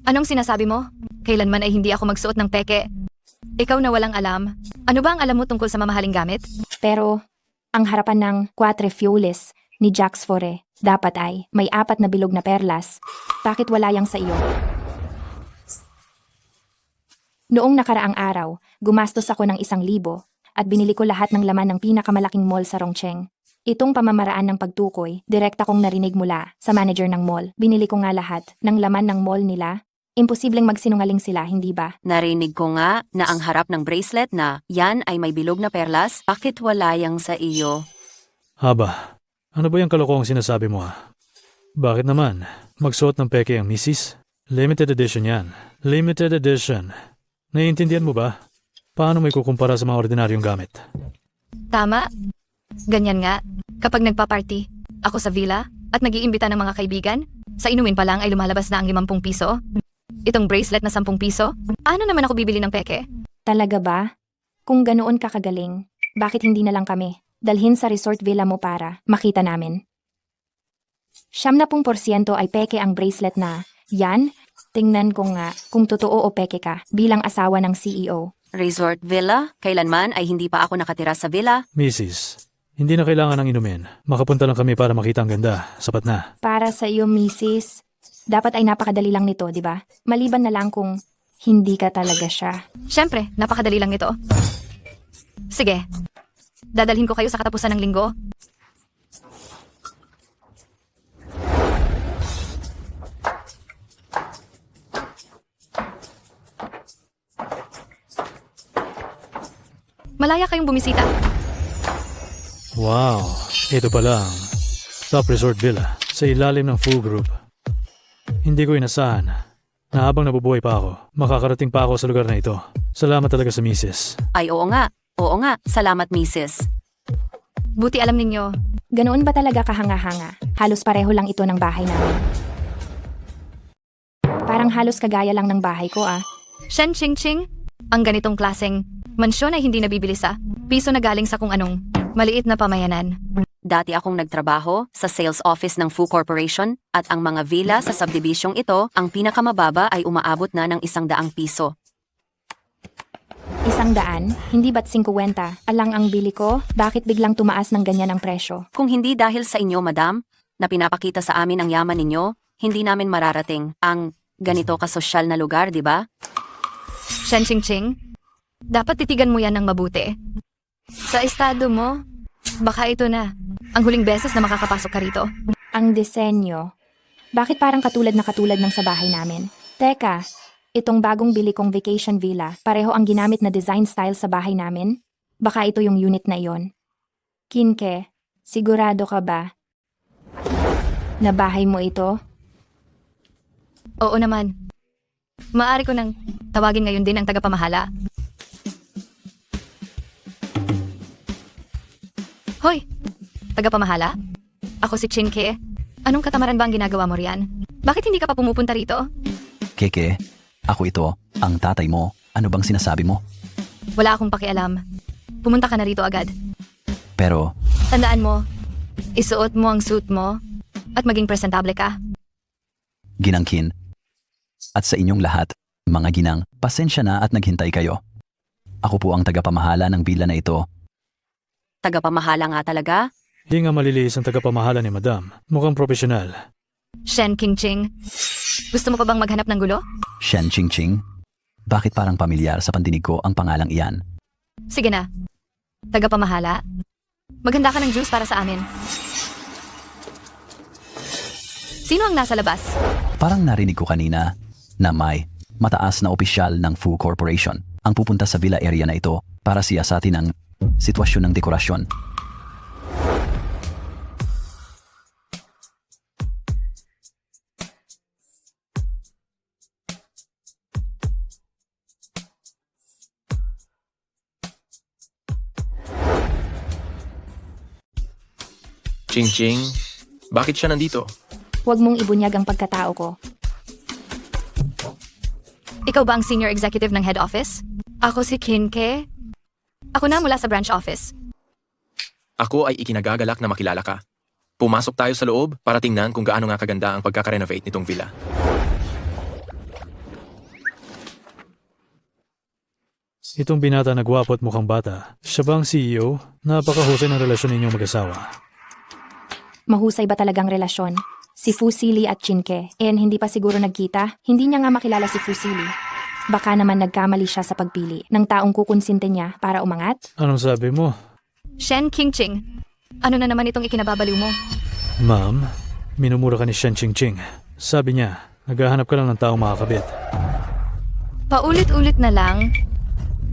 Anong sinasabi mo? Kailanman ay hindi ako magsuot ng peke. Ikaw na walang alam. Ano ba ang alam mo tungkol sa mamahaling gamit? Pero, ang harapan ng Quatre Fioles ni Jax Fore, dapat ay may 4 na bilog na perlas. Bakit wala yang sa iyo? Noong nakaraang araw, gumastos ako ng 1,000 at binili ko lahat ng laman ng pinakamalaking mall sa Rongcheng. Itong pamamaraan ng pagtukoy, direkta kong narinig mula sa manager ng mall. Binili ko nga lahat ng laman ng mall nila. Imposibleng magsinungaling sila, hindi ba? Narinig ko nga na ang harap ng bracelet na yan ay may bilog na perlas. Bakit wala yang sa iyo? Haba, ano ba yung kalokohang sinasabi mo ha? Bakit naman? Magsuot ng peke ang misis? Limited edition yan. Limited edition. Naiintindihan mo ba? Paano may kukumpara sa mga ordinaryong gamit? Tama. Ganyan nga. Kapag nagpa-party, ako sa villa, at nag-iimbita ng mga kaibigan, sa inumin pa lang ay lumalabas na ang 50 piso. Itong bracelet na 10 piso? Ano naman ako bibili ng peke? Talaga ba? Kung ganoon ka kagaling, bakit hindi na lang kami dalhin sa resort villa mo para makita namin? 70% ay peke ang bracelet na yan. Tingnan ko nga kung totoo o peke ka bilang asawa ng CEO. Resort Villa? Kailanman ay hindi pa ako nakatira sa villa? Mrs., hindi na kailangan ng inumin. Makapunta lang kami para makita ang ganda. Sapat na. Para sa iyo, Mrs., dapat ay napakadali lang nito, di ba? Maliban na lang kung hindi ka talaga siya. Siyempre, napakadali lang nito. Sige, dadalhin ko kayo sa katapusan ng linggo. Malaya kayong bumisita. Wow, ito pa lang. Top Resort Villa sa ilalim ng Fu Group. Hindi ko inasahan na habang nabubuhay pa ako, makakarating pa ako sa lugar na ito. Salamat talaga sa misis. Ay oo nga, salamat Mrs. Buti alam ninyo. Ganoon ba talaga kahanga-hanga? Halos pareho lang ito ng bahay namin. Parang halos kagaya lang ng bahay ko ah. Shen Ching, ang ganitong klaseng mansyon ay hindi nabibili sa piso na galing sa kung anong maliit na pamayanan. Dati akong nagtrabaho sa sales office ng Fu Corporation at ang mga villa sa subdivisyong ito, ang pinakamababa ay umaabot na ng 100 piso. 100? Hindi ba't 50? Alang ang bili ko? Bakit biglang tumaas ng ganyan ang presyo? Kung hindi dahil sa inyo, madam, na pinapakita sa amin ang yaman ninyo, hindi namin mararating ang ganito kasosyal na lugar, di ba? Shen Ching, dapat titigan mo yan ng mabuti. Sa estado mo, baka ito na ang huling beses na makakapasok ka rito. Ang disenyo. Bakit parang katulad ng sa bahay namin? Teka, itong bagong bili kong vacation villa, pareho ang ginamit na design style sa bahay namin? Baka ito yung unit na iyon. Kinke, sigurado ka ba na bahay mo ito? Oo naman. Maaari ko nang tawagin ngayon din ang tagapamahala. Hoy! Tagapamahala? Ako si Chinke. Anong katamaran ba ang ginagawa mo riyan? Bakit hindi ka pa pumupunta rito? Keke, ako ito, ang tatay mo. Ano bang sinasabi mo? Wala akong pakialam. Pumunta ka na rito agad. Pero, Tandaan mo, isuot mo ang suit mo at maging presentable ka. ginangkin. At sa inyong lahat, mga ginang, pasensya na at naghintay kayo. Ako po ang tagapamahala ng villa na ito. Tagapamahala nga talaga? Hindi nga maliliis ang tagapamahala ni Madam. Mukhang profesional. Shen Ching, gusto mo pa bang maghanap ng gulo? Shen Ching. Bakit parang pamilyar sa pandinig ko ang pangalang iyan? Sige na. Tagapamahala, maghanda ka ng juice para sa amin. Sino ang nasa labas? Parang narinig ko kanina na may mataas na opisyal ng Fu Corporation ang pupunta sa villa area na ito para siyasatin ang sitwasyon ng dekorasyon. Ching, bakit siya nandito? Huwag mong ibunyag ang pagkatao ko. Ikaw ba ang senior executive ng head office? Ako si Kinke. Ako na mula sa branch office. Ako ay ikinagagalak na makilala ka. Pumasok tayo sa loob para tingnan kung gaano nga kaganda ang pagkakarenovate nitong villa. Itong binata na gwapo at mukhang bata, siya ba ang CEO? Napakahusay ng relasyon ninyong mag-asawa. Mahusay ba talagang relasyon? Si Fu Sili at Chinke. Hindi pa siguro nagkita. Hindi niya nga makilala si Fu Sili. Baka naman nagkamali siya sa pagpili ng taong kukonsinte niya para umangat. Anong sabi mo? Shen Ching, ano na naman itong ikinababaliw mo? Ma'am, minumura ka ni Shen Ching. Sabi niya, naghahanap ka lang ng taong makakabit. Paulit-ulit na lang.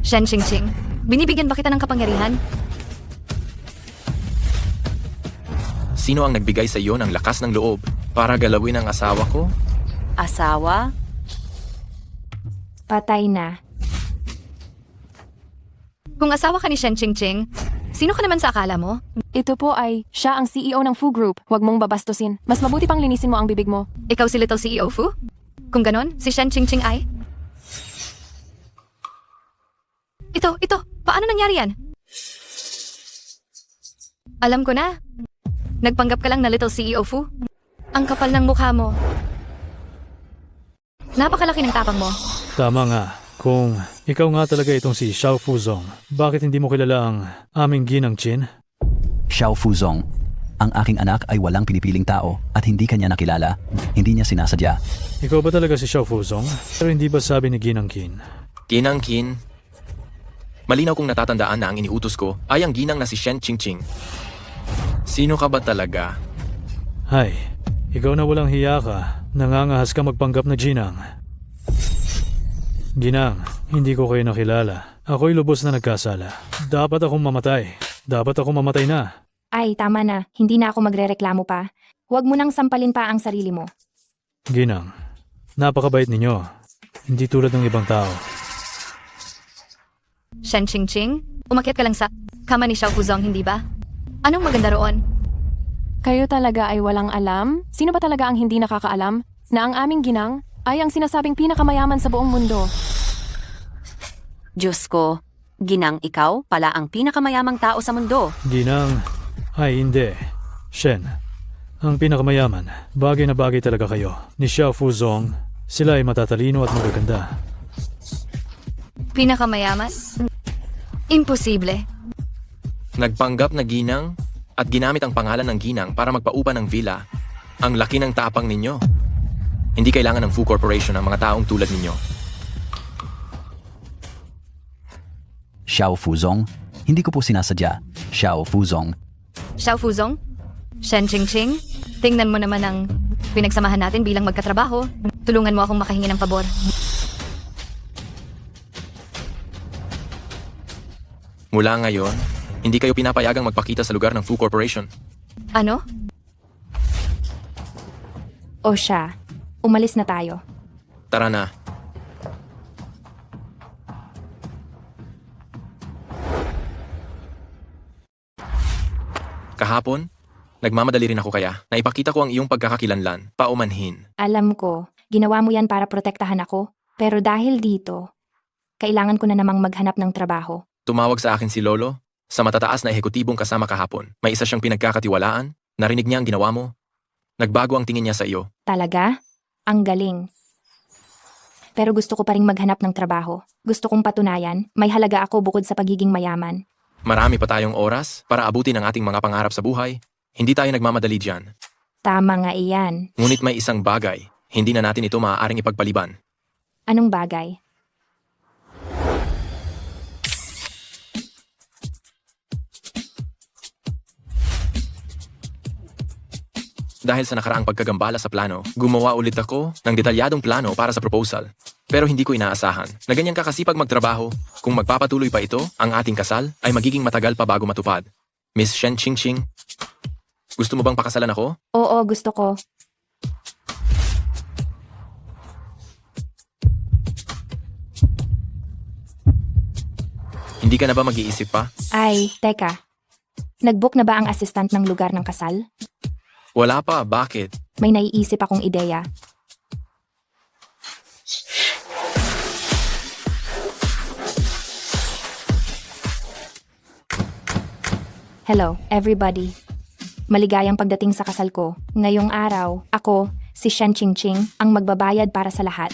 Shen Ching, binibigyan ba kita ng kapangyarihan? Sino ang nagbigay sa iyo ng lakas ng loob para galawin ang asawa ko? Asawa? Patay na. Kung asawa ka ni Shen Ching, sino ka naman sa akala mo? Ito po ay, siya ang CEO ng Fu Group. Huwag mong babastusin. Mas mabuti pang linisin mo ang bibig mo. Ikaw si Little CEO Fu? Kung ganon, si Shen Ching ay? Ito, paano nangyari yan? Alam ko na. Nagpanggap ka lang na Little CEO Fu. Ang kapal ng mukha mo. Napakalaki ng tapang mo. Tama nga. Kung ikaw nga talaga itong si Xiao Fuzong, bakit hindi mo kilala ang aming ginang Chin? Xiao Fuzong, ang aking anak ay walang pinipiling tao at hindi kanya nakilala. Hindi niya sinasadya. Ikaw ba talaga si Xiao Fuzong? Pero hindi ba sabi ni Ginang Qin? Ginang Qin? Malinaw kong natatandaan na ang iniutos ko ay ang ginang na si Shen Ching. Sino ka ba talaga? Hay, ikaw na walang hiya ka. Nangangahas ka magpanggap na ginang. Ginang, hindi ko kayo nakilala. Ako'y lubos na nagkasala. Dapat akong mamatay. Dapat akong mamatay na. Ay, tama na. Hindi na ako magrereklamo pa. Huwag mo nang sampalin pa ang sarili mo. Ginang, napakabait ninyo. Hindi tulad ng ibang tao. Shen Ching, umakyat ka lang sa kama ni Xiao Fuzong, hindi ba? Anong maganda roon? Kayo talaga ay walang alam? Sino ba talaga ang hindi nakakaalam na ang aming ginang ay ang sinasabing pinakamayaman sa buong mundo? Diyos ko, Ginang, ikaw pala ang pinakamayamang tao sa mundo. Ginang, ay hindi. Shen, ang pinakamayaman. Bagay na bagay talaga kayo. Ni Xiao Fuzong, sila ay matatalino at magaganda. Pinakamayaman? Imposible. Nagpanggap na ginang at ginamit ang pangalan ng ginang para magpaupa ng villa. Ang laki ng tapang ninyo. Hindi kailangan ng Fu Corporation ang mga taong tulad ninyo. Xiao Fuzong? Hindi ko po sinasadya. Xiao Fuzong. Xiao Fuzong? Shen Ching, tingnan mo naman ang pinagsamahan natin bilang magkatrabaho. Tulungan mo akong makahingi ng pabor. Mula ngayon, hindi kayo pinapayagang magpakita sa lugar ng Fu Corporation. Ano? O siya, umalis na tayo. Tara na. Kahapon, nagmamadali rin ako kaya na ipakita ko ang iyong pagkakakilanlan, paumanhin. Alam ko, ginawa mo yan para protektahan ako. Pero dahil dito, kailangan ko na namang maghanap ng trabaho. Tumawag sa akin si Lolo, sa matataas na ehekutibong kasama kahapon. May isa siyang pinagkakatiwalaan, narinig niya ang ginawa mo. Nagbago ang tingin niya sa iyo. Talaga? Ang galing. Pero gusto ko pa ring maghanap ng trabaho. Gusto kong patunayan, may halaga ako bukod sa pagiging mayaman. Marami pa tayong oras para abutin ang ating mga pangarap sa buhay. Hindi tayo nagmamadali dyan. Tama nga iyan. Ngunit may isang bagay, hindi na natin ito maaaring ipagpaliban. Anong bagay? Dahil sa nakaraang pagkagambala sa plano, gumawa ulit ako ng detalyadong plano para sa proposal. Pero hindi ko inaasahan na ganyan ka kasipag magtrabaho. Kung magpapatuloy pa ito, ang ating kasal ay magiging matagal pa bago matupad. Miss Shen Ching, gusto mo bang pakasalan ako? Oo, gusto ko. Hindi ka na ba mag-iisip pa? Ay, teka. Nag-book na ba ang assistant ng lugar ng kasal? Wala pa, bakit? May naiisip akong ideya. Hello, everybody. Maligayang pagdating sa kasal ko. Ngayong araw, ako, si Shen Ching, ang magbabayad para sa lahat.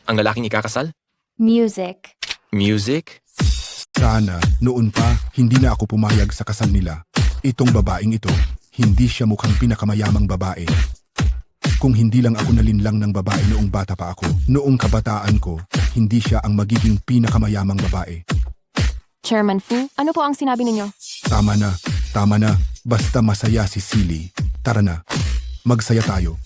Ang lalaking ikakasal? Music. Music? Sana, noon pa, hindi na ako pumayag sa kasal nila. Itong babaeng ito, hindi siya mukhang pinakamayamang babae. Kung hindi lang ako nalinlang ng babae noong bata pa ako, noong kabataan ko, hindi siya ang magiging pinakamayamang babae. Chairman Fu, ano po ang sinabi ninyo? Tama na, basta masaya si Silly. Tara na, magsaya tayo.